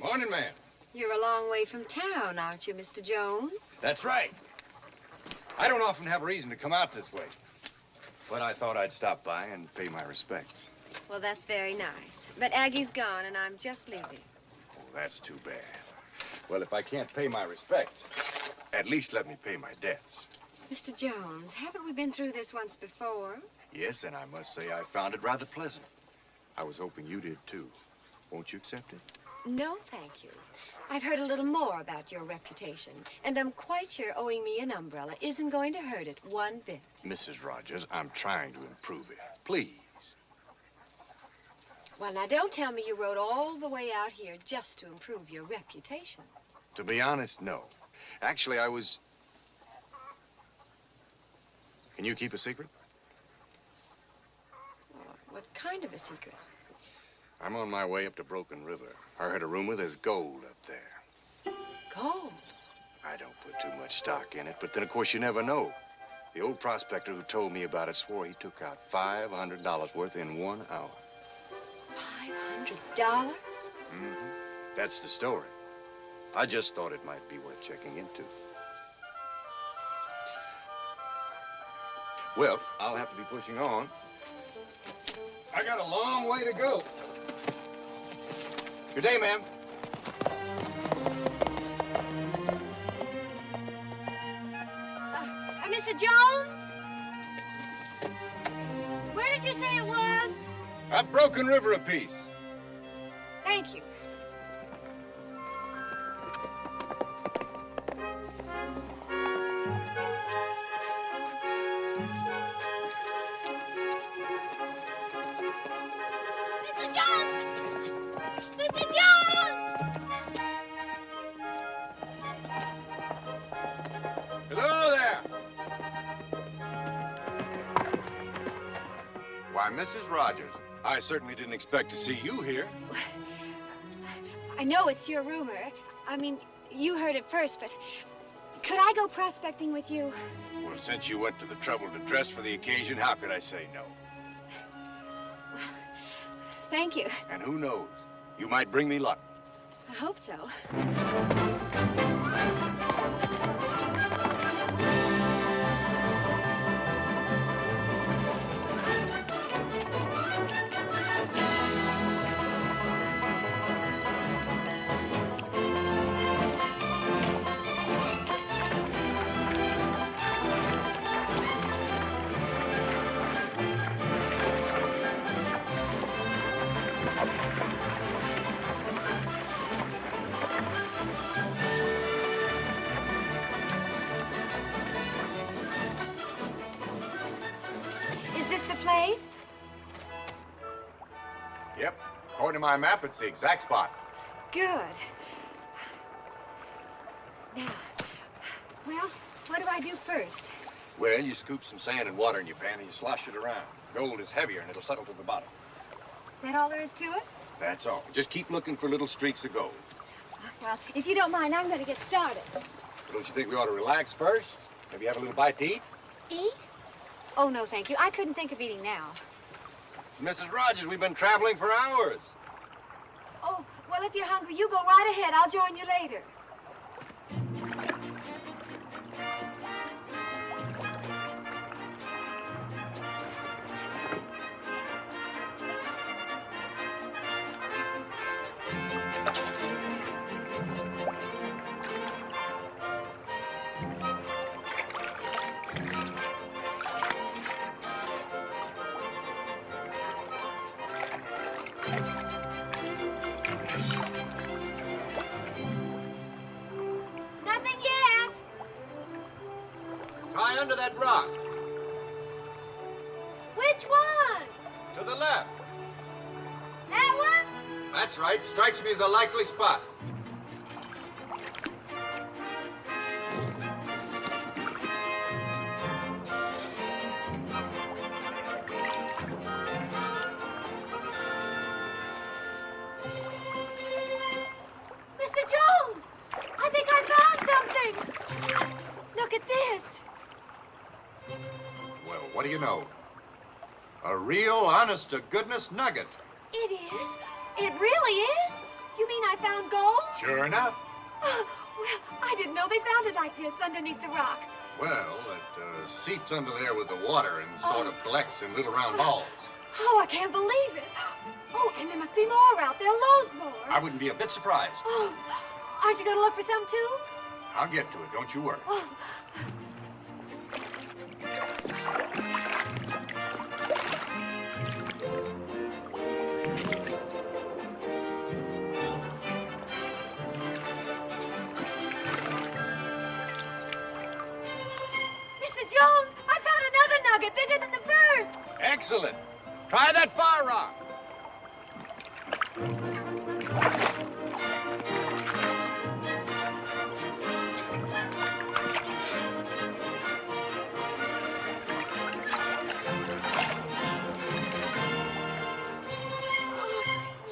D: Morning, ma'am.
B: You're a long way from town, aren't you, Mr. Jones?
D: That's right. I don't often have a reason to come out this way. But I thought I'd stop by and pay my respects.
B: Well, that's very nice. But Aggie's gone, and I'm just leaving.
D: Oh, that's too bad. Well, if I can't pay my respects, at least let me pay my debts.
B: Mr. Jones, haven't we been through this once before?
D: Yes, and I must say I found it rather pleasant. I was hoping you did, too. Won't you accept it?
B: No, thank you. I've heard a little more about your reputation, and I'm quite sure owing me an umbrella isn't going to hurt it one bit.
D: Mrs. Rogers, I'm trying to improve it. Please.
B: Well, now, don't tell me you rode all the way out here just to improve your reputation.
D: To be honest, no. Actually, I was... Can you keep a secret?
B: What kind of a secret?
D: I'm on my way up to Broken River. I heard a rumor there's gold up there.
B: Gold?
D: I don't put too much stock in it, but then, of course, you never know. The old prospector who told me about it swore he took out $500 worth in 1 hour.
B: $500?
D: Mm-hmm. That's the story. I just thought it might be worth checking into. Well, I'll have to be pushing on. I got a long way to go. Good day, ma'am.
Q: Mr. Jones? Where did you say it was?
D: Up Broken River a piece.
Q: Thank you. Mr. Jones! Mr. Jones!
D: Hello there. Why, Mrs. Rogers, I certainly didn't expect to see you here.
B: I know it's your rumor. I mean, you heard it first, but could I go prospecting with you?
D: Well, since you went to the trouble to dress for the occasion, how could I say no?
B: Thank you.
D: And who knows? You might bring me luck.
B: I hope so. Is this the place?
D: Yep. According to my map, it's the exact spot.
B: Good. Now, well, what do I do first?
D: Well, you scoop some sand and water in your pan and you slosh it around. Gold is heavier and it'll settle to the bottom.
B: Is that all there is to it?
D: That's all. Just keep looking for little streaks of gold.
B: Well, if you don't mind, I'm going to get started.
D: Don't you think we ought to relax first? Maybe have a little bite to eat?
B: Eat? Oh, no, thank you. I couldn't think of eating now.
D: Mrs. Rogers, we've been traveling for hours.
B: Oh, well, if you're hungry, you go right ahead. I'll join you later.
Q: Nothing yet.
K: Try under that rock.
Q: Which one?
K: To the left.
Q: That one?
K: That's right. Strikes me as a likely spot.
Q: Mr. Jones! I think I found something.
B: Look at this.
K: Well, what do you know? A real, honest-to-goodness nugget.
B: It is? It really is? You mean I found gold?
K: Sure enough.
B: Oh, well, I didn't know they found it like this underneath the rocks.
K: Well, it seeps under there with the water and sort of collects in little round balls.
B: Oh, I can't believe it. Oh, and there must be more out there, loads more.
K: I wouldn't be a bit surprised.
B: Oh, aren't you going to look for some, too?
K: I'll get to it, don't you worry.
B: Oh. Mr. Jones, I found another nugget bigger than the first.
D: Excellent. Try that far rock.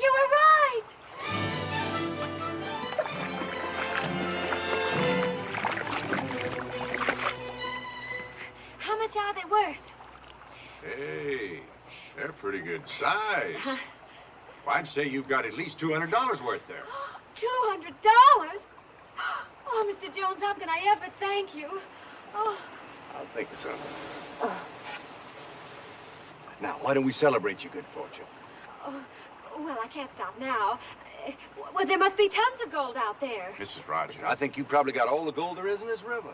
B: You were right. How much are they worth?
K: Hey, they're pretty good size. Well, I'd say you've got at least $200 worth there.
B: $200? Oh, Mr. Jones, how can I ever thank you? Oh.
D: I'll think of something. Now, why don't we celebrate your good fortune?
B: Oh, well, I can't stop now. Well, there must be tons of gold out there.
K: Mrs. Rogers, I think you probably got all the gold there is in this river.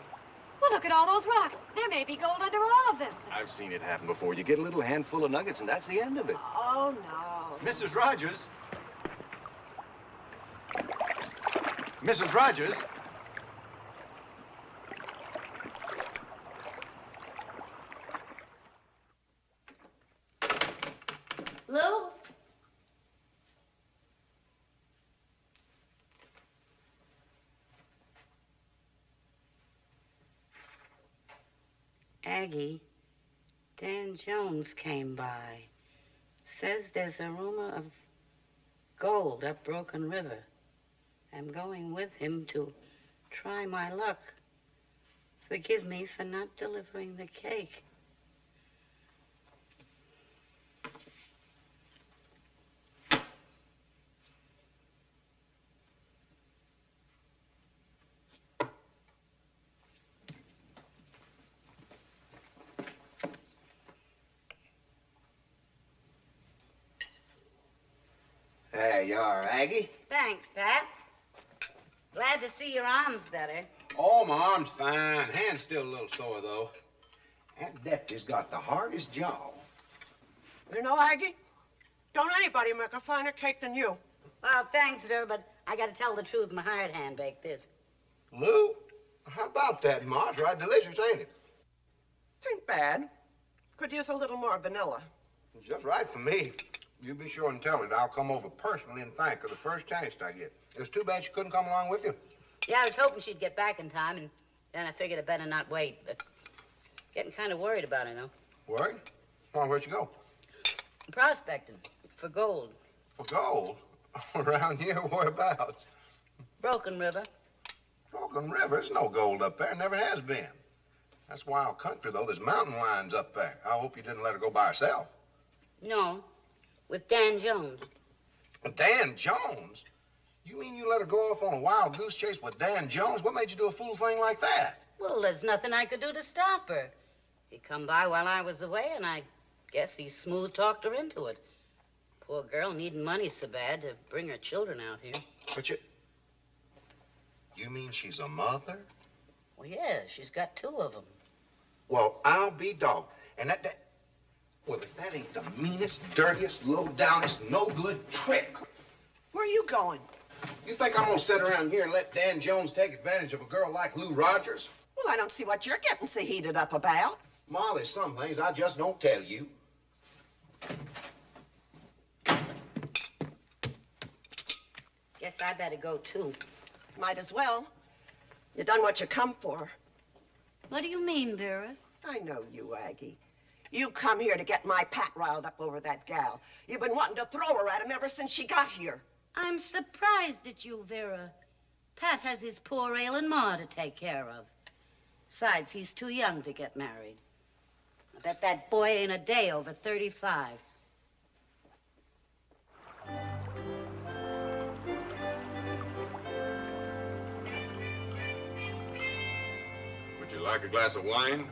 B: Well, look at all those rocks. There may be gold under all of them.
K: I've seen it happen before. You get a little handful of nuggets, and that's the end of it.
J: Oh, no.
K: Mrs. Rogers. Mrs. Rogers.
I: Lou? Aggie, Dan Jones came by. Says there's a rumor of gold up Broken River. I'm going with him to try my luck. Forgive me for not delivering the cake.
G: There you are, Aggie.
I: Thanks, Pat. Glad to see your arm's better.
G: Oh, my arm's fine. Hand's still a little sore, though. That deputy's got the hardest job.
J: You know, Aggie, don't anybody make a finer cake than you.
I: Well, thanks, sir, but I gotta tell the truth. My hired hand baked this.
G: Lou, how about that, Ma? It's right delicious, ain't it?
J: Ain't bad. Could use a little more vanilla.
G: It's just right for me. You be sure and tell her that I'll come over personally and thank her the first chance I get. It's too bad she couldn't come along with you.
I: Yeah, I was hoping she'd get back in time, and then I figured I'd better not wait, but getting kind of worried about her, though.
G: Worried? Oh, where'd you go?
I: Prospecting for gold.
G: For gold? Around here, whereabouts?
I: Broken River.
G: Broken River? There's no gold up there. Never has been. That's wild country, though. There's mountain lions up there. I hope you didn't let her go by herself.
I: No, with Dan Jones.
G: Dan Jones? You mean you let her go off on a wild goose chase with Dan Jones? What made you do a fool thing like that?
I: Well, there's nothing I could do to stop her. He come by while I was away, and I guess he smooth-talked her into it. Poor girl needing money so bad to bring her children out here.
G: But you mean she's a mother?
I: Well, yeah, she's got 2 of them.
G: Well, I'll be dogged. And well, if that ain't the meanest, dirtiest, low-downest, no-good trick.
J: Where are you going?
G: You think I'm gonna sit around here and let Dan Jones take advantage of a girl like Lou Rogers?
J: Well, I don't see what you're getting so heated up about.
G: Ma, there's some things I just don't tell you.
I: Guess I better go, too.
J: Might as well. You done what you come for.
I: What do you mean, Vera?
J: I know you, Aggie. You come here to get my Pat riled up over that gal. You've been wanting to throw her at him ever since she got here.
I: I'm surprised at you, Vera. Pat has his poor ailing ma to take care of. Besides, he's too young to get married. I bet that boy ain't a day over 35.
K: Would you like a glass of wine?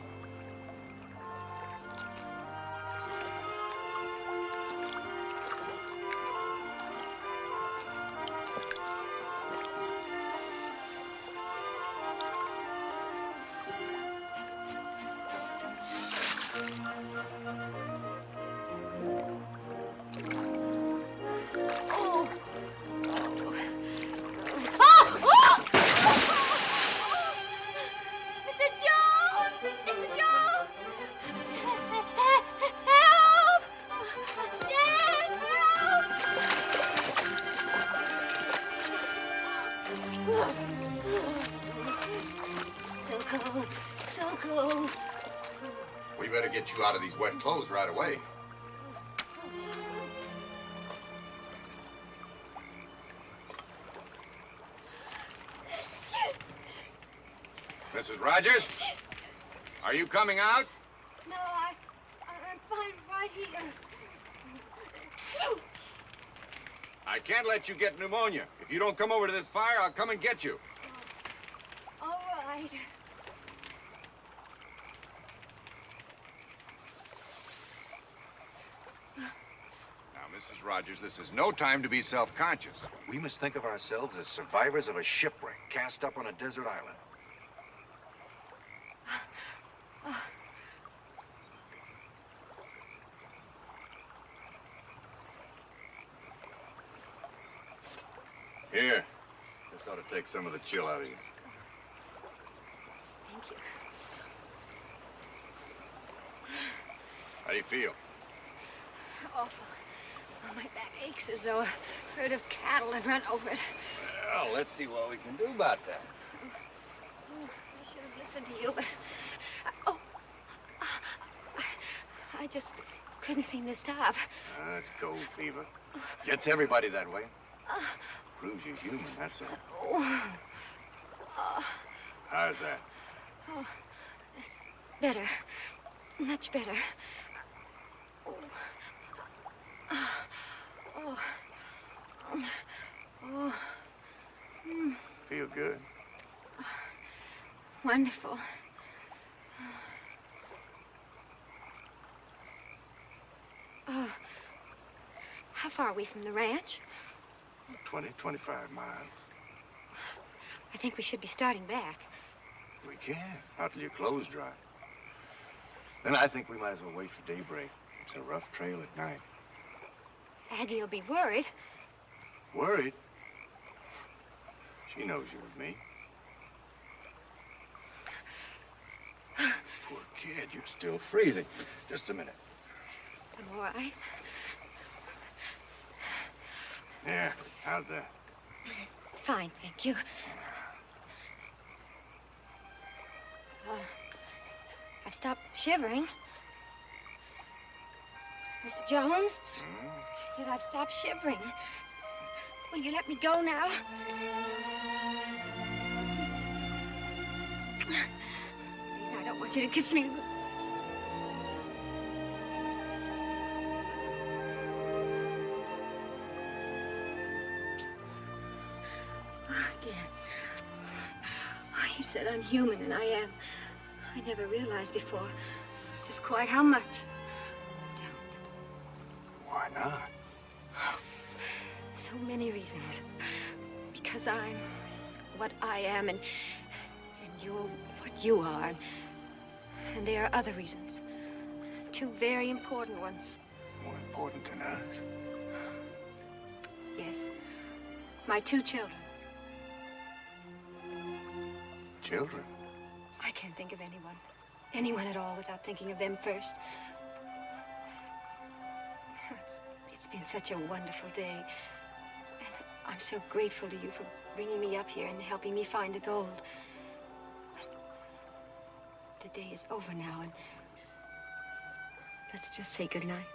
K: We better get you out of these wet clothes right away. Mrs. Rogers? Are you coming out?
Q: No, I'm fine right here.
K: I can't let you get pneumonia. If you don't come over to this fire, I'll come and get you.
Q: All right.
K: Now, Mrs. Rogers, this is no time to be self-conscious. We must think of ourselves as survivors of a shipwreck cast up on a desert island. Here. This ought to take some of the chill out of you.
B: Thank you.
K: How do you feel?
B: Awful. Oh, my back aches as though a herd of cattle had run over it.
K: Well, let's see what we can do about that.
B: Oh, I should have listened to you, but... I just couldn't seem to stop.
K: That's gold fever. Gets everybody that way. Proves you're human, that's all. How's that?
B: Oh, that's better. Much better.
K: Feel good?
B: Wonderful. How far are we from the ranch?
K: 25 miles.
B: I think we should be starting back.
K: We can, not till your clothes dry. Then I think we might as well wait for daybreak. It's a rough trail at night.
B: Aggie will be worried.
K: Worried? She knows you're with me. Poor kid, you're still freezing. Just a minute.
B: I'm all right.
K: Yeah, how's that?
B: Fine, thank you. I've stopped shivering. Mr. Jones? I said I've stopped shivering. Will you let me go now? Please, I don't want you to kiss me. Oh, dear. Oh, you said I'm human, and I am. I never realized before just quite how much.
K: Why not?
B: So many reasons. Because I'm what I am, and you're what you are. And there are other reasons. Two very important ones.
K: More important than us.
B: Yes. My two children.
K: Children?
B: I can't think of anyone at all without thinking of them first. It's been such a wonderful day. And I'm so grateful to you for bringing me up here and helping me find the gold. But the day is over now, and let's just say goodnight.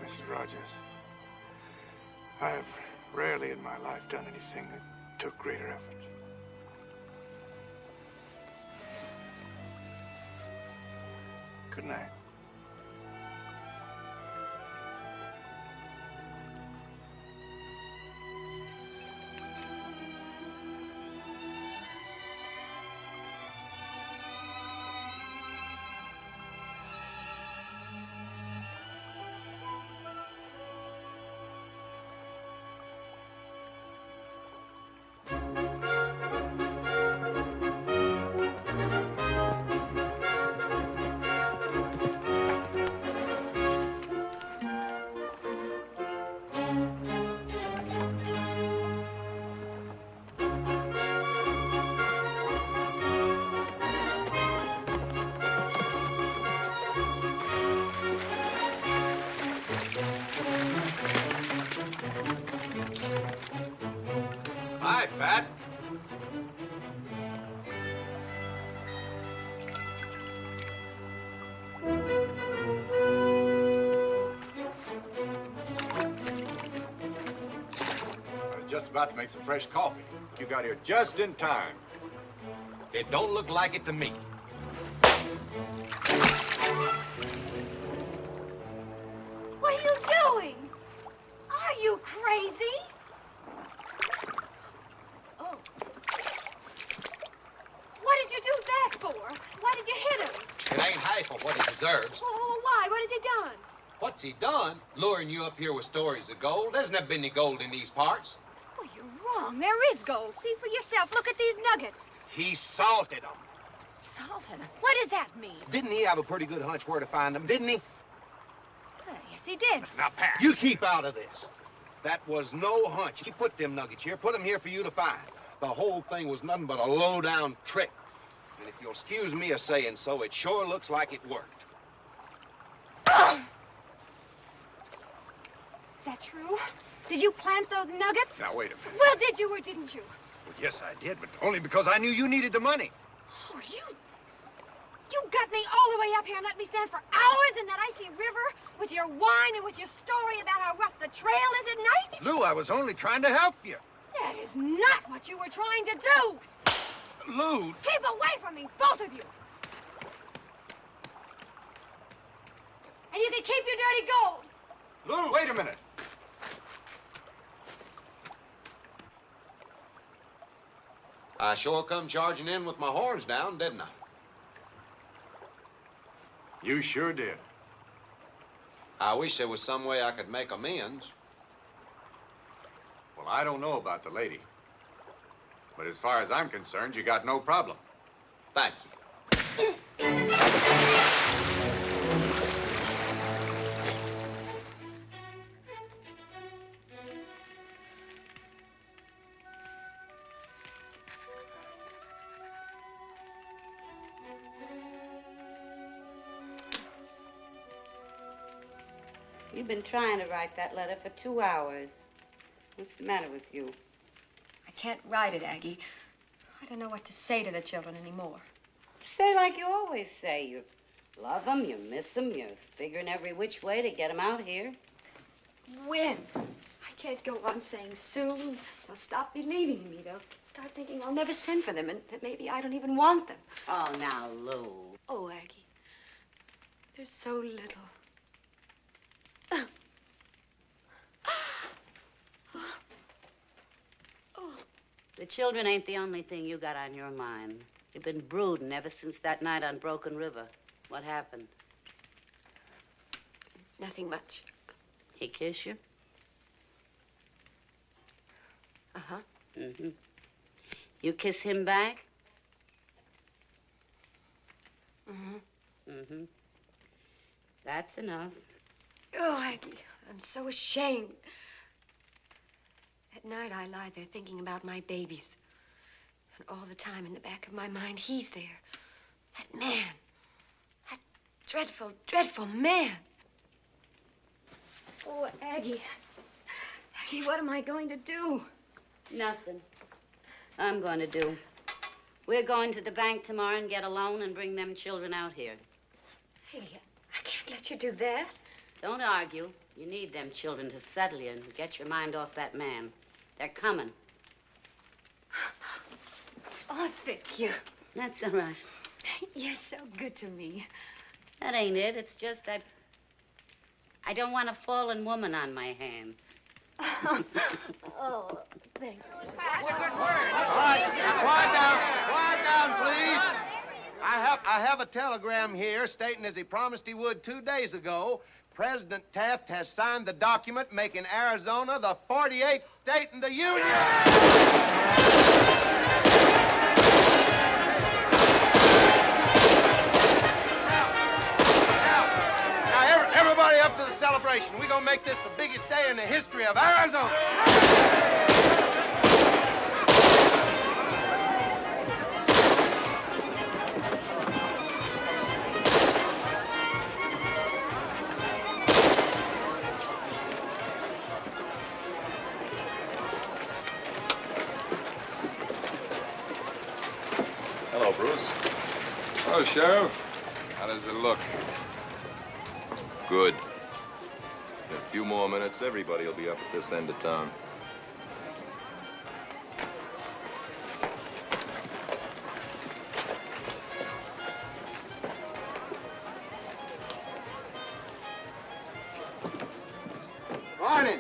K: Mrs. Rogers, I've rarely in my life done anything that took greater effort. Good night.
E: Hi, Pat.
K: I was just about to make some fresh coffee. You got here just in time.
E: It don't look like it to me.
B: What are you doing? Are you crazy? Oh. What did you do that
Q: for? Why did you hit him?
R: It ain't half of what he deserves.
Q: Oh, why? What has he done?
R: What's he done? Luring you up here with stories of gold? There's never been any gold in these parts.
Q: Oh, you're wrong. There is gold. See for yourself. Look at these nuggets.
R: He salted them.
Q: Salted. What does that mean?
R: Didn't he have a pretty good hunch where to find them, didn't he?
Q: Yes, he did.
R: Now, Pat, you keep out of this. That was no hunch. He put them nuggets here, put them here for you to find. The whole thing was nothing but a low-down trick. And if you'll excuse me a saying so, it sure looks like it worked.
Q: Is that true? Did you plant those nuggets?
D: Now, wait a minute.
Q: Well, did you or didn't you?
D: Well, yes, I did, but only because I knew you needed the money.
Q: Oh, you got me all the way up here and let me stand for hours in that icy river with your wine and with your story about how rough the trail is at night?
D: Lou, I was only trying to help you.
Q: That is not what you were trying to do.
D: Lou.
Q: Keep away from me, both of you. And you can keep your dirty gold.
D: Lou, wait a minute.
R: I sure come charging in with my horns down, didn't I?
D: You sure did.
R: I wish there was some way I could make amends.
D: Well, I don't know about the lady. But as far as I'm concerned, you got no problem.
R: Thank you.
I: You've been trying to write that letter for 2 hours. What's the matter with you?
B: I can't write it, Aggie. I don't know what to say to the children anymore.
I: Say like you always say. You love them, you miss them, you're figuring every which way to get them out here.
B: When? I can't go on saying soon. They'll stop believing in me. They'll start thinking I'll never send for them and that maybe I don't even want them.
I: Oh, now, Lou.
B: Oh, Aggie. There's so little.
I: The children ain't the only thing you got on your mind. You've been brooding ever since that night on Broken River. What happened?
B: Nothing much.
I: He kiss you?
B: Uh-huh.
I: Mm-hmm. You kiss him back?
B: Mm-hmm.
I: Mm-hmm. That's enough.
B: Oh, Aggie, I'm so ashamed. At night, I lie there thinking about my babies. And all the time in the back of my mind, he's there. That man. That dreadful, dreadful man. Oh, Aggie. Aggie, what am I going to do?
I: Nothing. I'm going to do. We're going to the bank tomorrow and get a loan and bring them children out here.
B: Hey, I can't let you do that.
I: Don't argue. You need them children to settle you and get your mind off that man. They're coming.
B: Oh, thank you.
I: That's all right.
B: You're so good to me.
I: That ain't it. It's just that I don't want a fallen woman on my hands.
B: Oh, thank you.
R: Quiet down, please. I have a telegram here stating, as he promised he would 2 days ago, President Taft has signed the document making Arizona the 48th state in the Union. Now, everybody up to the celebration. We're going to make this the biggest day in the history of Arizona.
E: Hello, Bruce. Hello, Sheriff. How does it look? Good. In a few more minutes, everybody will be up at this end of town.
R: Morning.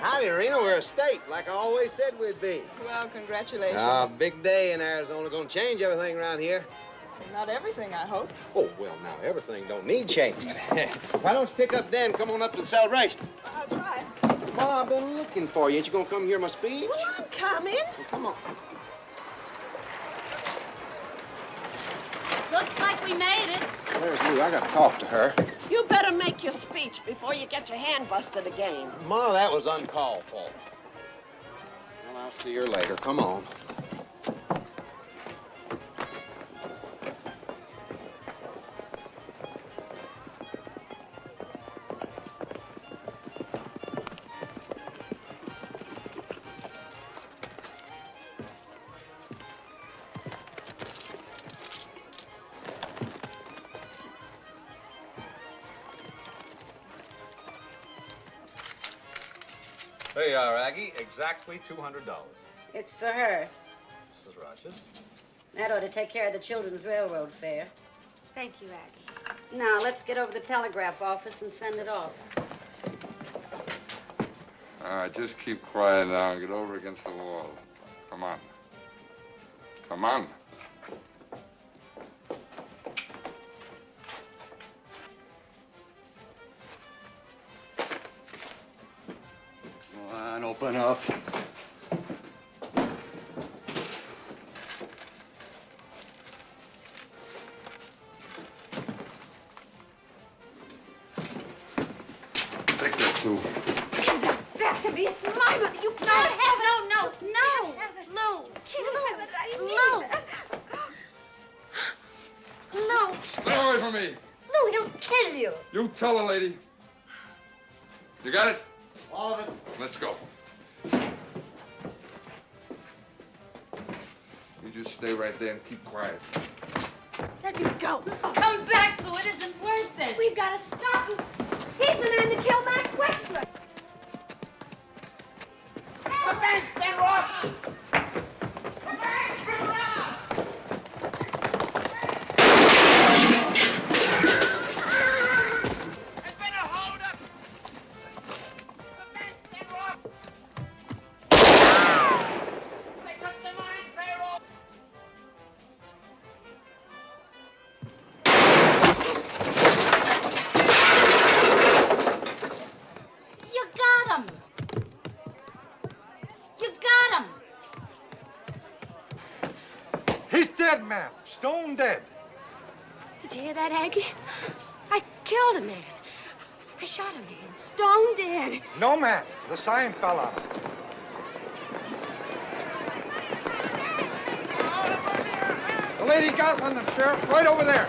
R: Howdy, Rena. We're a state, like I always said we'd be.
F: Well, congratulations.
R: Big day in Arizona. Gonna change everything around here.
F: Not everything, I hope.
R: Oh, well, now, everything don't need changing. Why don't you pick up Dan and come on up to the celebration?
F: I'll try.
R: Ma, I've been looking for you. Ain't you gonna come hear my speech?
J: Well, I'm coming.
R: Well, come on.
I: Looks like we made it.
R: Where's Lou? I gotta talk to her.
J: You better make your speech before you get your hand busted again.
R: Ma, that was uncalled for. Well, I'll see her later. Come on.
N: There you are, Aggie. Exactly $200.
I: It's for her.
N: Mrs. Rogers.
I: That ought to take care of the children's railroad fare.
Q: Thank you, Aggie.
I: Now, let's get over to the telegraph office and send it off.
S: All right, just keep quiet now and get over against the wall. Come on. Come on.
R: Come on, open up.
S: Take that, too.
Q: Back to me. It's my money. You can't have it.
A: No. Lou. Lou. Lou.
S: Stay away from me.
A: Lou, he'll kill you.
S: You tell the lady. You got it?
R: All of it.
S: Let's go. You just stay right there and keep quiet.
Q: Let me go.
I: Come back, Lou. It isn't worth it.
Q: We've got to stop him. He's the man that killed Max Wexler.
P: The bank's been robbed! The bank's been robbed! There's been a holdup! The bank's been robbed! They took the mine's payroll!
I: You got him. You got him.
O: He's dead, ma'am. Stone dead.
Q: Did you hear that, Aggie? I killed a man. I shot a man. Stone dead.
O: No, ma'am. The sign fell out. The lady got one, the sheriff, right over there.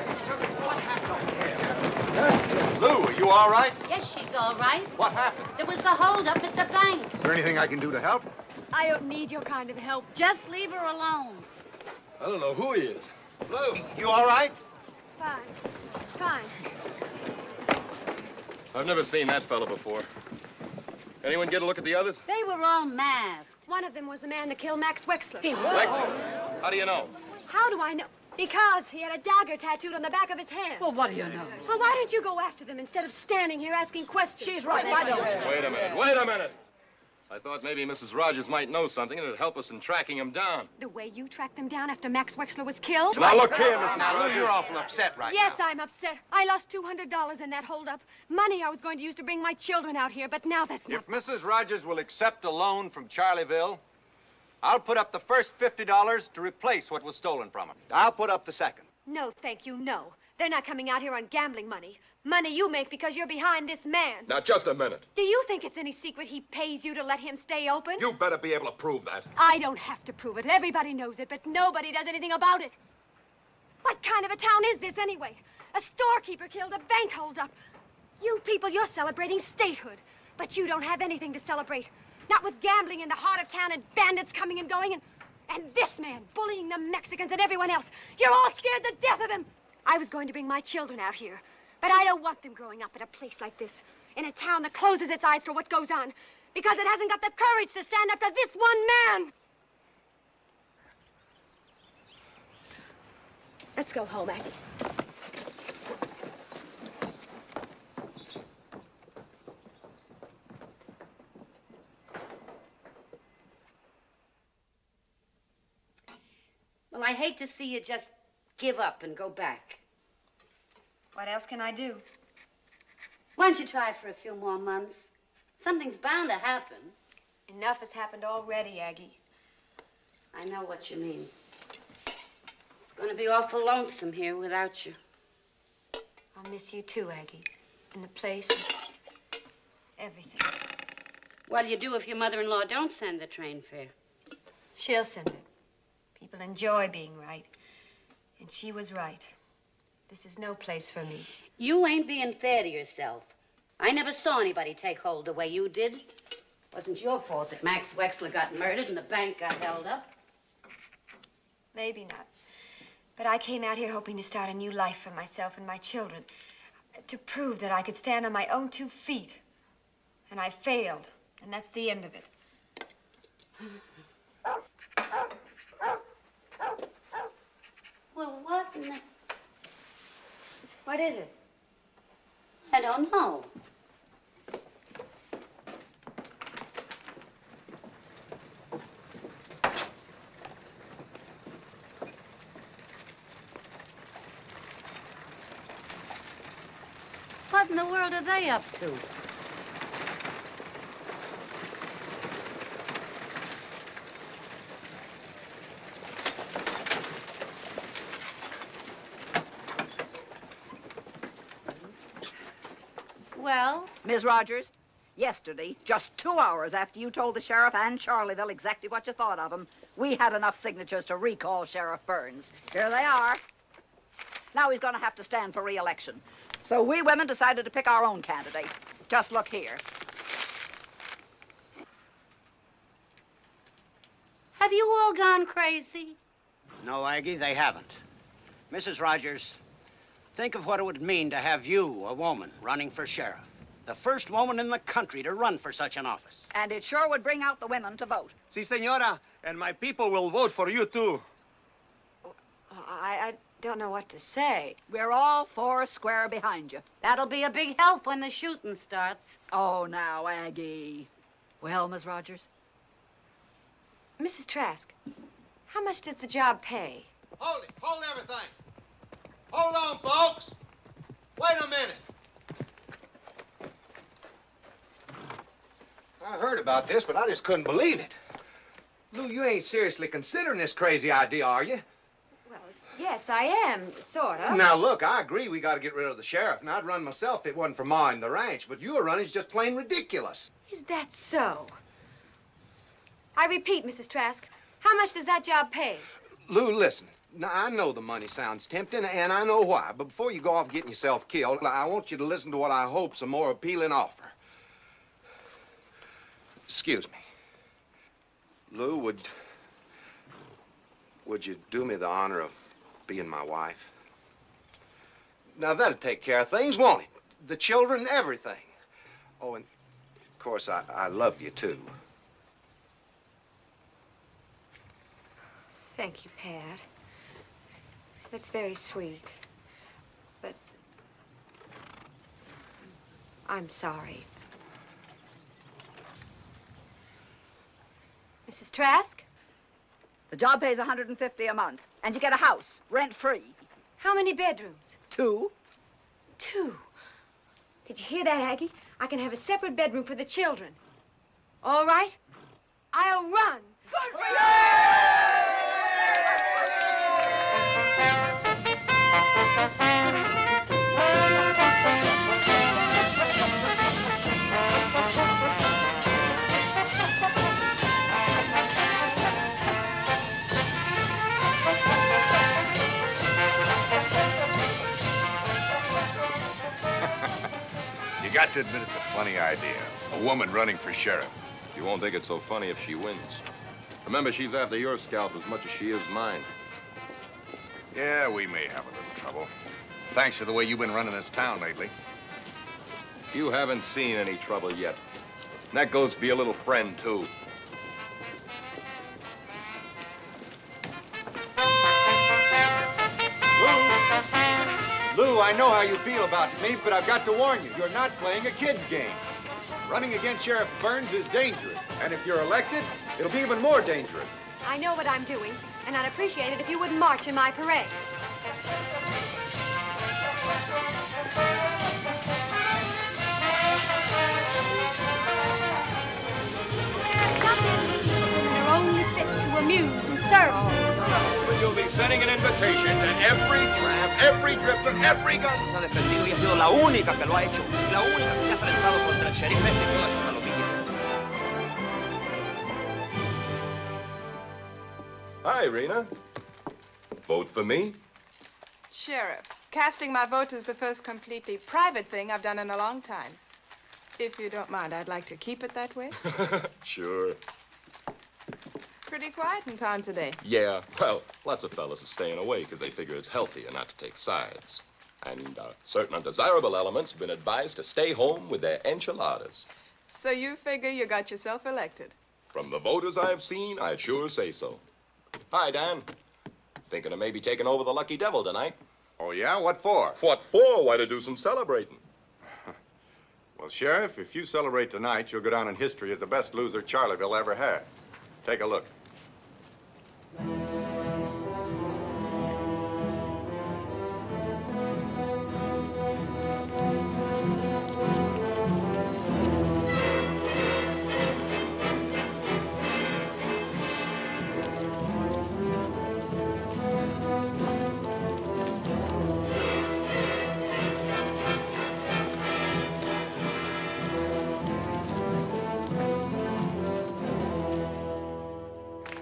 R: Lou, are you all right?
I: Yes, she's all right.
R: What happened?
I: There was the holdup at the bank.
K: Is there anything I can do to help?
Q: I don't need your kind of help.
I: Just leave her alone.
K: I don't know who he is.
R: Lou, you all right?
Q: Fine. Fine.
T: I've never seen that fella before. Anyone get a look at the others?
I: They were all masked.
Q: One of them was the man that killed Max Wexler.
T: Wexler? How do you know?
Q: How do I know? Because he had a dagger tattooed on the back of his hand.
M: Well, what do you know?
Q: Well, why don't you go after them instead of standing here asking questions?
J: She's right. Why don't you?
T: Wait a minute. Wait a minute. I thought maybe Mrs. Rogers might know something and it'd help us in tracking him down.
Q: The way you tracked them down after Max Wexler was killed?
T: Now, look here, Mrs.
R: Now, Lou,
T: Rogers.
R: you're awful upset right
Q: Yes,
R: now.
Q: I'm upset. I lost $200 in that holdup. Money I was going to use to bring my children out here, but now that's not...
K: If Mrs. Rogers will accept a loan from Charlieville, I'll put up the first $50 to replace what was stolen from her.
R: I'll put up the second.
Q: No, thank you, no. They're not coming out here on gambling money. Money you make because you're behind this man.
T: Now, just a minute.
Q: Do you think it's any secret he pays you to let him stay open?
T: You better be able to prove that.
Q: I don't have to prove it. Everybody knows it, but nobody does anything about it. What kind of a town is this, anyway? A storekeeper killed a bank holdup. You people, you're celebrating statehood. But you don't have anything to celebrate. Not with gambling in the heart of town and bandits coming and going and this man bullying the Mexicans and everyone else. You're all scared to death of him. I was going to bring my children out here, but I don't want them growing up in a place like this, in a town that closes its eyes to what goes on, because it hasn't got the courage to stand up to this one man. Let's go home, Aggie.
I: I hate to see you just give up and go back.
Q: What else can I do?
I: Why don't you try for a few more months? Something's bound to happen.
Q: Enough has happened already, Aggie.
I: I know what you mean. It's going to be awful lonesome here without you.
Q: I'll miss you too, Aggie. And the place, and everything.
I: What'll you do if your mother-in-law don't send the train fare?
Q: She'll send it. People enjoy being right. And she was right. This is no place for me.
I: You ain't being fair to yourself. I never saw anybody take hold the way you did. Wasn't your fault that Max Wexler got murdered and the bank got held up.
Q: Maybe not. But I came out here hoping to start a new life for myself and my children. To prove that I could stand on my own 2 feet. And I failed. And that's the end of it.
I: Well, what in the...
Q: What is it?
I: I don't know. What in the world are they up to? Well?
U: Miss Rogers, yesterday, just 2 hours after you told the sheriff and Charlieville exactly what you thought of him, we had enough signatures to recall Sheriff Burns. Here they are. Now he's going to have to stand for re-election. So we women decided to pick our own candidate. Just look here.
I: Have you all gone crazy?
H: No, Aggie, they haven't. Mrs. Rogers, think of what it would mean to have you, a woman, running for sheriff. The first woman in the country to run for such an office.
U: And it sure would bring out the women to vote.
V: Si, senora. And my people will vote for you, too.
Q: I don't know what to say.
U: We're all 4 square behind you.
I: That'll be a big help when the shooting starts.
U: Oh, now, Aggie. Well, Miss Rogers?
Q: Mrs. Trask, how much does the job pay?
R: Hold it. Hold everything. Hold on, folks. Wait a minute.
K: I heard about this, but I just couldn't believe it. Lou, you ain't seriously considering this crazy idea, are you?
Q: Well, yes, I am, sort of.
K: Now, look, I agree we got to get rid of the sheriff, and I'd run myself if it wasn't for Ma and the ranch, but your running's just plain ridiculous.
Q: Is that so? I repeat, Mrs. Trask, how much does that job pay?
K: Lou, listen. Now, I know the money sounds tempting, and I know why, but before you go off getting yourself killed, I want you to listen to what I hope's a more appealing offer. Excuse me. Lou, would you do me the honor of being my wife? Now, that'll take care of things, won't it? The children, everything. Oh, and, of course, I love you, too.
Q: Thank you, Pat. That's very sweet. But I'm sorry. Mrs. Trask?
U: The job pays $150 a month, and you get a house, rent-free.
Q: How many bedrooms?
U: 2.
Q: 2. Did you hear that, Aggie? I can have a separate bedroom for the children. All right? I'll run. Good for you!
D: You got to admit it's a funny idea. A woman running for sheriff.
T: You won't think it's so funny if she wins. Remember, she's after your scalp as much as she is mine.
D: Yeah, we may have a little trouble. Thanks to the way you've been running this town lately.
T: You haven't seen any trouble yet. And that goes for your little friend, too.
K: Lou, I know how you feel about me, but I've got to warn you, you're not playing a kid's game. Running against Sheriff Burns is dangerous, and if you're elected, it'll be even more dangerous.
Q: I know what I'm doing, and I'd appreciate it if you wouldn't march in my parade. They're only fit to amuse and serve.
T: You'll be sending an invitation to every tramp, every drifter, every gun.
V: Ha defendido y ha sido la única que lo ha hecho. La única que se ha enfrentado contra el sheriff ese que lo pilla.
E: Hi, Rena. Vote for me?
F: Sheriff, casting my vote is the first completely private thing I've done in a long time. If you don't mind, I'd like to keep it that way.
E: Sure.
F: Pretty quiet in town today.
E: Yeah, well, lots of fellas are staying away because they figure it's healthier not to take sides. And certain undesirable elements have been advised to stay home with their enchiladas.
F: So you figure you got yourself elected?
E: From the voters I've seen, I'd sure say so. Hi, Dan. Thinking of maybe taking over the Lucky Devil tonight.
C: Oh, yeah? What for?
E: What for? Why, to do some celebrating.
C: Well, Sheriff, if you celebrate tonight, you'll go down in history as the best loser Charleville ever had. Take a look.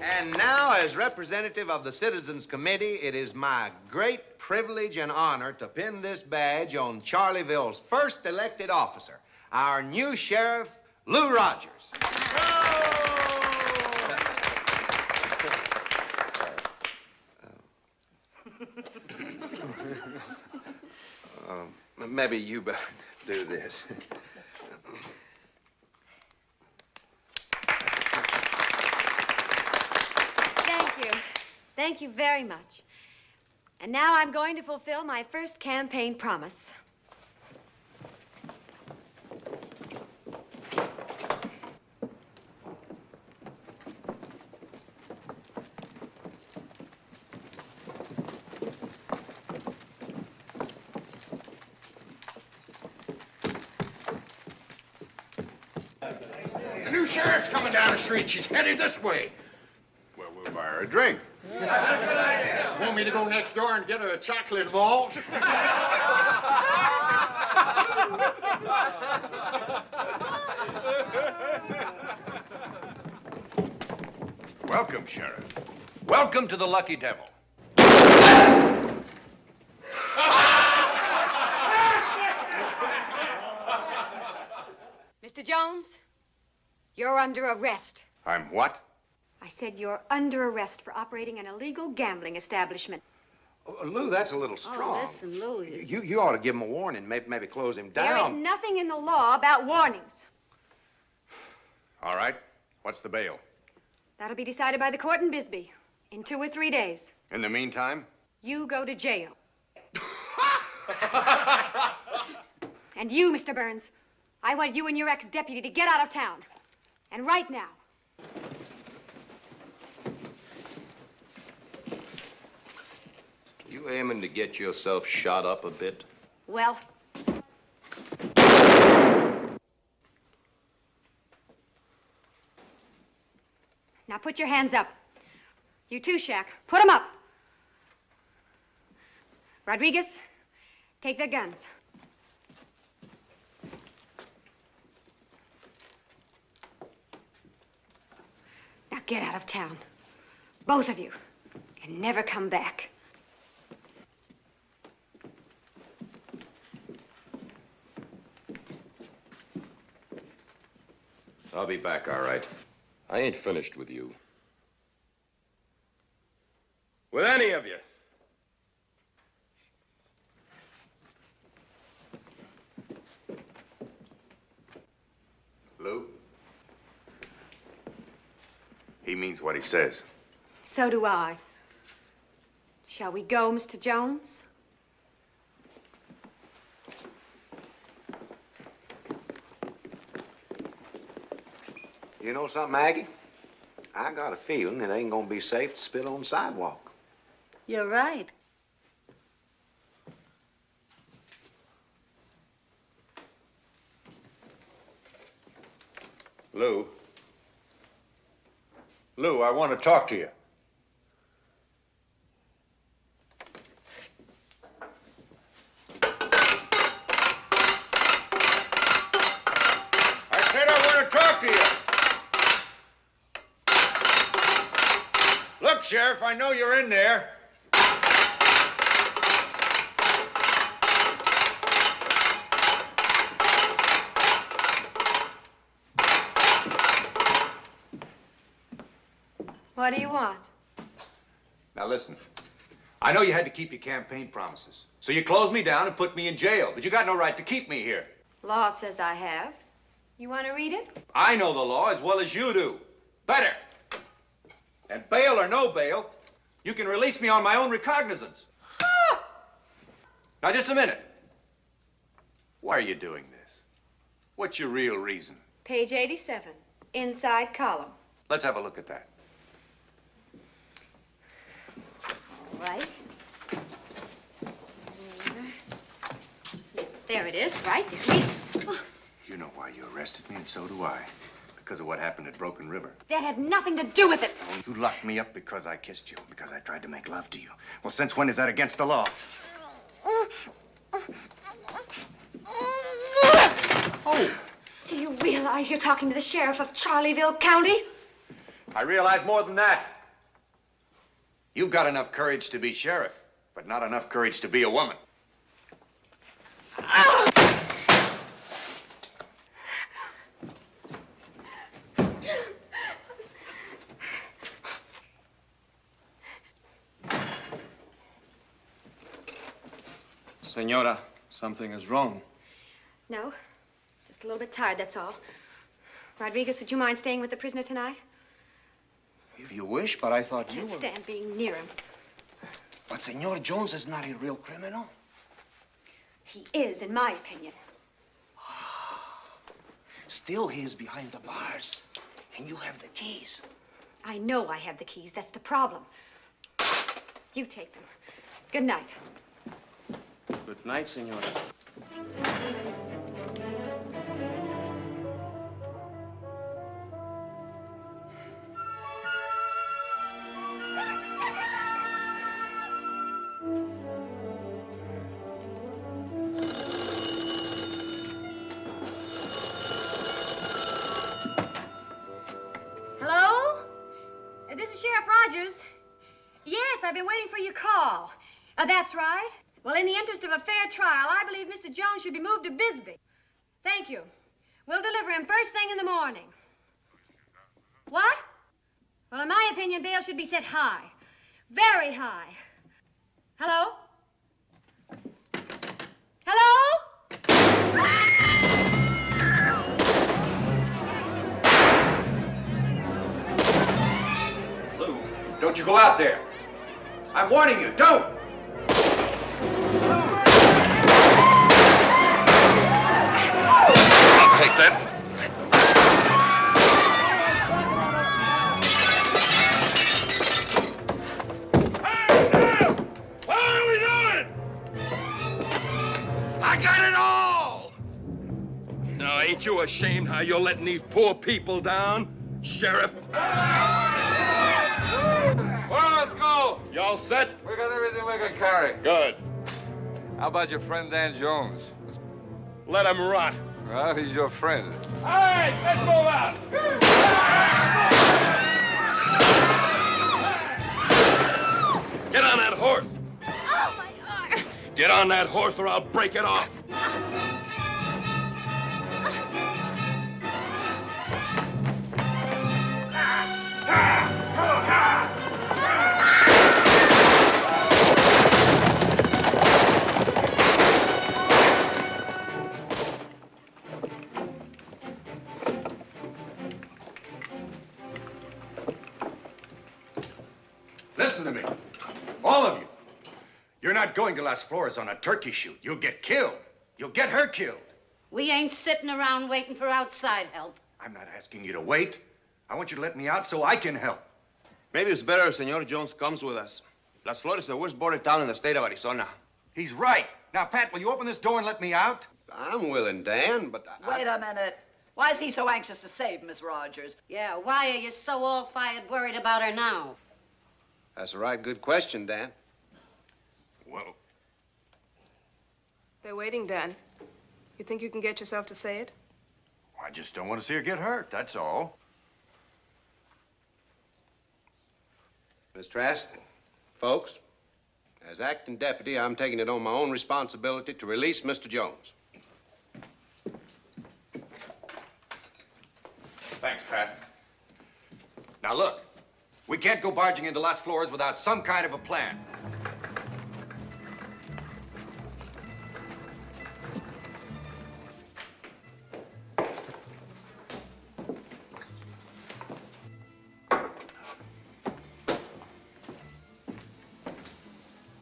R: And now, as representative of the Citizens Committee, it is my great privilege and honor to pin this badge on Charleville's first elected officer, our new sheriff, Lou Rogers.
K: Maybe you better do this.
Q: Thank you. Thank you very much. And now I'm going to fulfill my first campaign promise.
P: The new sheriff's coming down the street. She's headed this way.
C: Well, we'll buy her a drink.
P: That's a good idea. Want me to go next door and get her a chocolate malt?
C: Welcome, Sheriff. Welcome to the Lucky Devil.
Q: Mr. Jones, you're under arrest.
C: I'm what?
Q: I said you're under arrest for operating an illegal gambling establishment.
K: Oh, Lou, that's a little strong.
I: Oh, listen, Lou.
K: You ought to give him a warning, maybe close him
Q: There is
K: down.
Q: nothing in the law about warnings.
C: All right. What's the bail?
Q: That'll be decided by the court in Bisbee in 2 or 3 days.
C: In the meantime?
Q: You go to jail. And you, Mr. Burns, I want you and your ex-deputy to get out of town. And right now.
E: You aiming to get yourself shot up a bit?
Q: Well, now put your hands up. You too, Shaq. Put them up. Rodriguez, take their guns. Now get out of town. Both of you. And never come back.
E: I'll be back, all right. I ain't finished with you.
T: With any of you.
C: Lou? He means what he says.
Q: So do I. Shall we go, Mr. Jones?
K: You know something, Maggie? I got a feeling it ain't gonna be safe to spit on the sidewalk.
I: You're right.
C: Lou. Lou, I want to talk to you. I said I want to talk to you. Look, Sheriff, I know you're in there.
Q: What do you want?
C: Now listen, I know you had to keep your campaign promises, so you closed me down and put me in jail, but you got no right to keep me here.
Q: Law says I have. You want to read it?
C: I know the law as well as you do. Better. And bail or no bail, you can release me on my own recognizance. Now, just a minute. Why are you doing this? What's your real reason?
Q: Page 87, inside column.
C: Let's have a look at that.
Q: All right. There it is, right there.
C: You know why you arrested me, and so do I. Because of what happened at Broken River.
Q: That had nothing to do with it.
C: Oh, you locked me up because I kissed you, because I tried to make love to you. Well, since when is that against the law? Oh.
Q: Do you realize you're talking to the sheriff of Charleville County?
C: I realize more than that. You've got enough courage to be sheriff, but not enough courage to be a woman.
T: Senora, something is wrong.
Q: No, just a little bit tired, that's all. Rodriguez, would you mind staying with the prisoner tonight?
P: If you wish, but I thought you
Q: Can't
P: were...
Q: stand being near him.
P: But Senor Jones is not a real criminal.
Q: He is, in my opinion.
P: Still, he is behind the bars. And you have the keys.
Q: I know I have the keys. That's the problem. You take them. Good night.
T: Good night, Senora.
Q: Hello? This is Sheriff Rogers. Yes, I've been waiting for your call. That's right. Well, in the interest of a fair trial, I believe Mr. Jones should be moved to Bisbee. Thank you. We'll deliver him first thing in the morning. What? Well, in my opinion, bail should be set high. Very high. Hello? Hello?
C: Lou, don't you go out there. I'm warning you, don't!
T: I'll take that.
G: What are we doing? I got it all!
T: Now, ain't you ashamed how you're letting these poor people down, Sheriff?
S: Well, let's go.
T: You all set?
S: We got everything we can carry.
T: Good.
S: How about your friend Dan Jones?
T: Let him rot.
S: Well, he's your friend.
G: All right, let's move out.
T: Get on that horse.
Q: Oh, my arm.
T: Get on that horse or I'll break it off.
C: Listen to me. All of you. You're not going to Las Flores on a turkey shoot. You'll get killed. You'll get her killed.
I: We ain't sitting around waiting for outside help.
C: I'm not asking you to wait. I want you to let me out so I can help.
V: Maybe it's better if Senor Jones comes with us. Las Flores is the worst border town in the state of Arizona.
C: He's right. Now, Pat, will you open this door and let me out?
K: I'm willing, Dan, but
U: Wait a minute. Why is he so anxious to save Miss Rogers?
I: Yeah, why are you so all-fired worried about her now?
K: That's a right good question, Dan.
C: Well,
F: They're waiting, Dan. You think you can get yourself to say it?
C: I just don't want to see her get hurt, that's all.
K: Miss Trask, folks, as acting deputy, I'm taking it on my own responsibility to release Mr. Jones.
C: Thanks, Pat. Now, look, we can't go barging into Las Flores without some kind of a plan.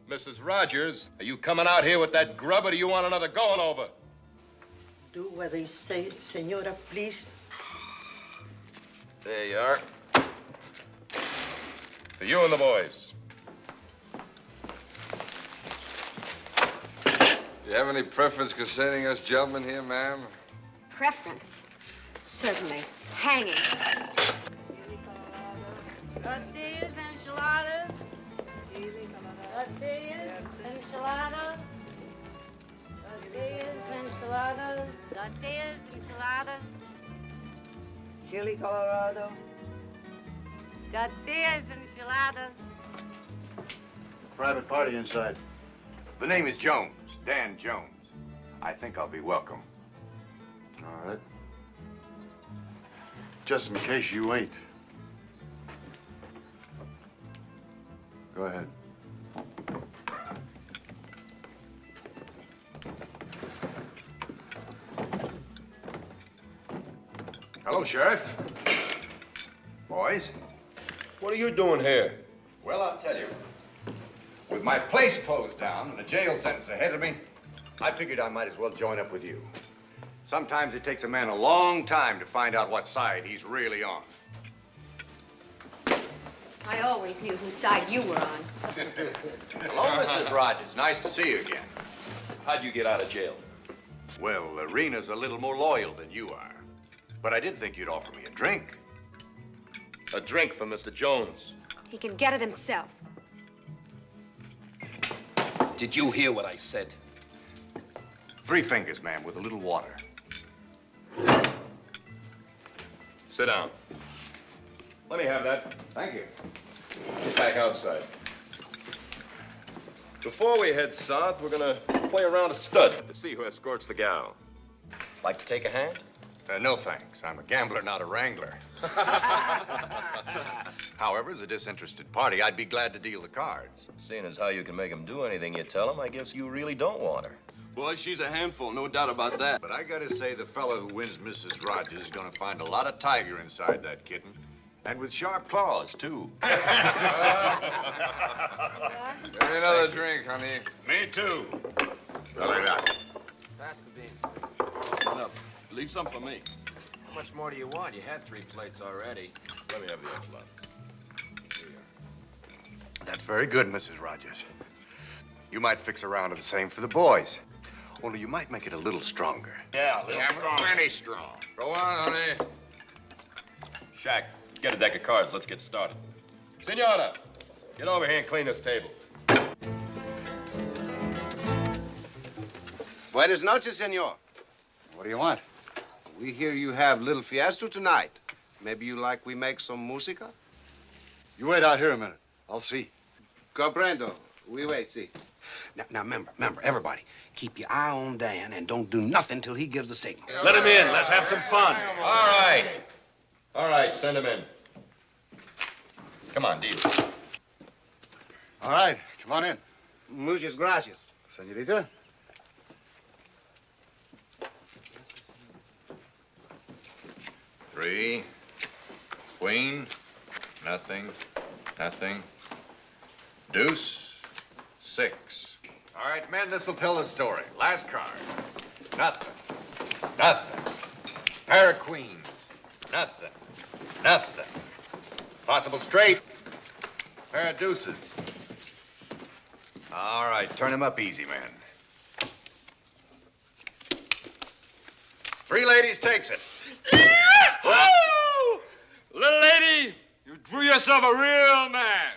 T: Mrs. Rogers, are you coming out here with that grub, or do you want another going over?
J: Do what they say, senora, please.
T: There you are. For you and the boys.
S: Do you have any preference concerning us gentlemen here, ma'am?
Q: Preference? Certainly. Hanging.
I: Tortillas, enchiladas. Tortillas, enchiladas. Tortillas, enchiladas. Tortillas, enchiladas.
U: Chili Colorado.
I: Tortillas, enchiladas.
D: Private party inside.
C: The name is Jones, Dan Jones. I think I'll be welcome.
D: All right. Just in case you ain't. Go ahead.
C: Hello, Sheriff. Boys.
T: What are you doing here?
C: Well, I'll tell you. With my place closed down and a jail sentence ahead of me, I figured I might as well join up with you. Sometimes it takes a man a long time to find out what side he's really on.
Q: I always knew whose side you were on.
C: Hello, Mrs. Rogers. Nice to see you again.
T: How'd you get out of jail?
C: Well, Rena's a little more loyal than you are. But I did think you'd offer me a drink.
T: A drink for Mr. Jones.
Q: He can get it himself.
V: Did you hear what I said?
C: 3 fingers, ma'am, with a little water.
T: Sit down. Let me have that.
C: Thank you.
T: Get back outside. Before we head south, we're gonna play around a stud to see who escorts the gal. Like to take a hand?
C: No, thanks. I'm a gambler, not a wrangler. However, as a disinterested party, I'd be glad to deal the cards.
T: Seeing as how you can make him do anything you tell him, I guess you really don't want her.
V: Boy, she's a handful, no doubt about that.
C: But I gotta say, the fellow who wins Mrs. Rogers is gonna find a lot of tiger inside that kitten. And with sharp claws, too.
S: Give me another drink, honey.
C: Me, too. Like that.
K: Pass the bean.
V: Open up. Leave some for me.
K: How much more do you want? You had 3 plates already.
T: Let me have the enchiladas.
C: That's very good, Mrs. Rogers. You might fix a round of the same for the boys. Only you might make it a little stronger.
T: Yeah, plenty strong.
S: Go on, honey.
T: Shaq, get a deck of cards. Let's get started. Senora, get over here and clean this table.
K: Buenas noches, senor.
D: What do you want?
K: We hear you have little fiesta tonight. Maybe you like we make some música?
D: You wait out here a minute. I'll see.
K: Comprendo. We wait, see. Now, remember, everybody, keep your eye on Dan and don't do nothing till he gives the signal.
T: Let him in. Let's have some fun. All right, send him in. Come on, deal.
D: All right, come on in.
K: Muchas gracias.
D: Senorita.
C: Three. Queen. Nothing. Nothing. Deuce. 6. All right, men, this'll tell the story. Last card. Nothing. Nothing. Pair of queens. Nothing. Nothing. Possible straight. Pair of deuces. All right, turn him up easy, man. 3 ladies takes it.
G: Woo! Little lady, you drew yourself a real man.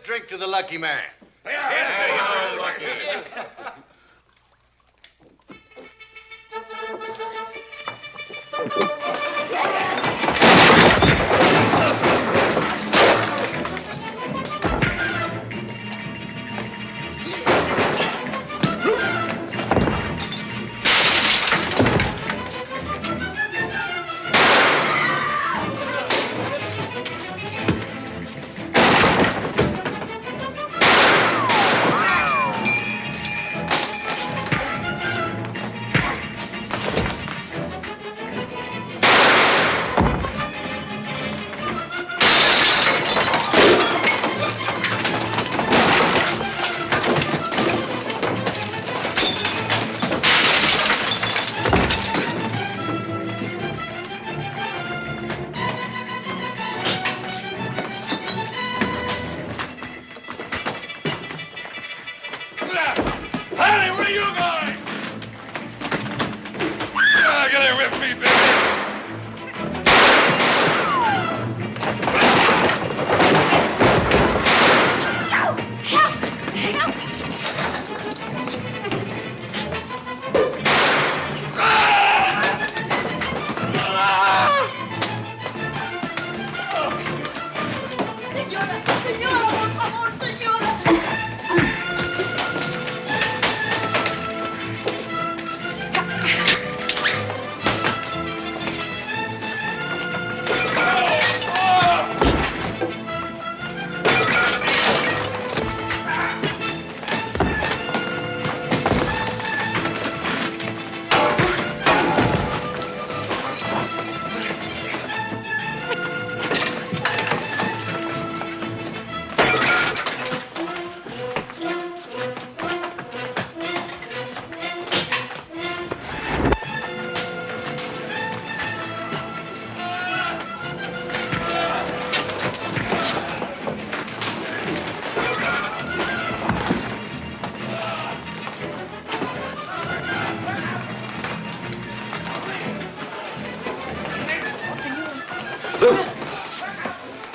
C: Drink to the lucky man.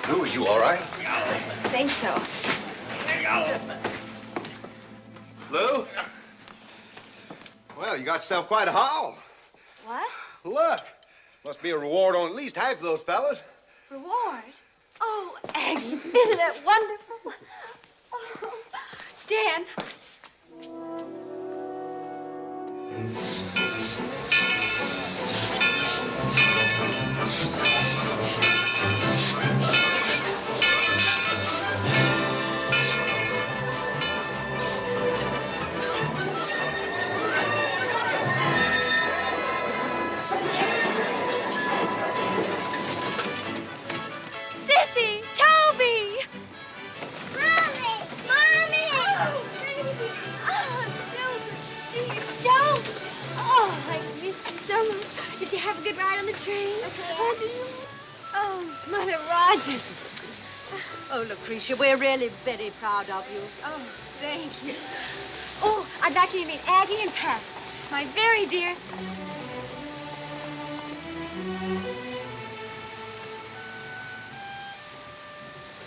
C: Lou, are you all right?
Q: I think so.
K: Lou? Well, you got yourself quite a haul.
Q: What?
K: Look. Must be a reward on at least half of those fellas.
Q: Reward? Oh, Eggs, isn't it wonderful? Oh, Dan. Sissy! Toby! Mommy! Mommy! Oh, baby! Oh, Susan! Don't! Oh, I missed you so much. Did you have a good ride on the train? Oh, did you? Oh, Mother Rogers.
B: Oh, Lucretia, we're really very proud of you.
Q: Oh, thank you. Oh, I'd like you to meet Aggie and Pat, my very dearest.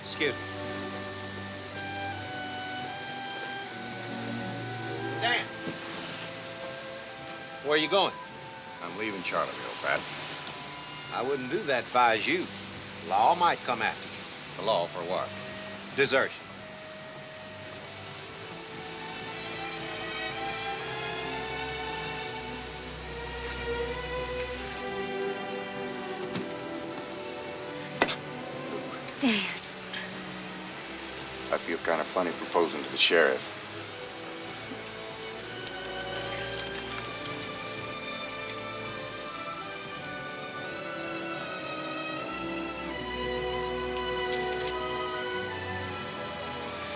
K: Excuse me. Dan. Where are you going?
E: I'm leaving Charleville, Pat.
K: I wouldn't do that if I was you. Law might come after you.
E: The law for what?
K: Desertion.
Q: Dad.
E: I feel kind of funny proposing to the sheriff.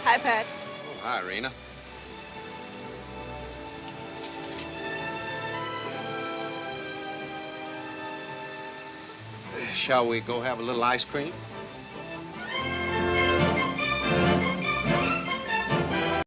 F: Hi, Pat.
K: Oh, hi, Rena. Shall we go have a little ice cream?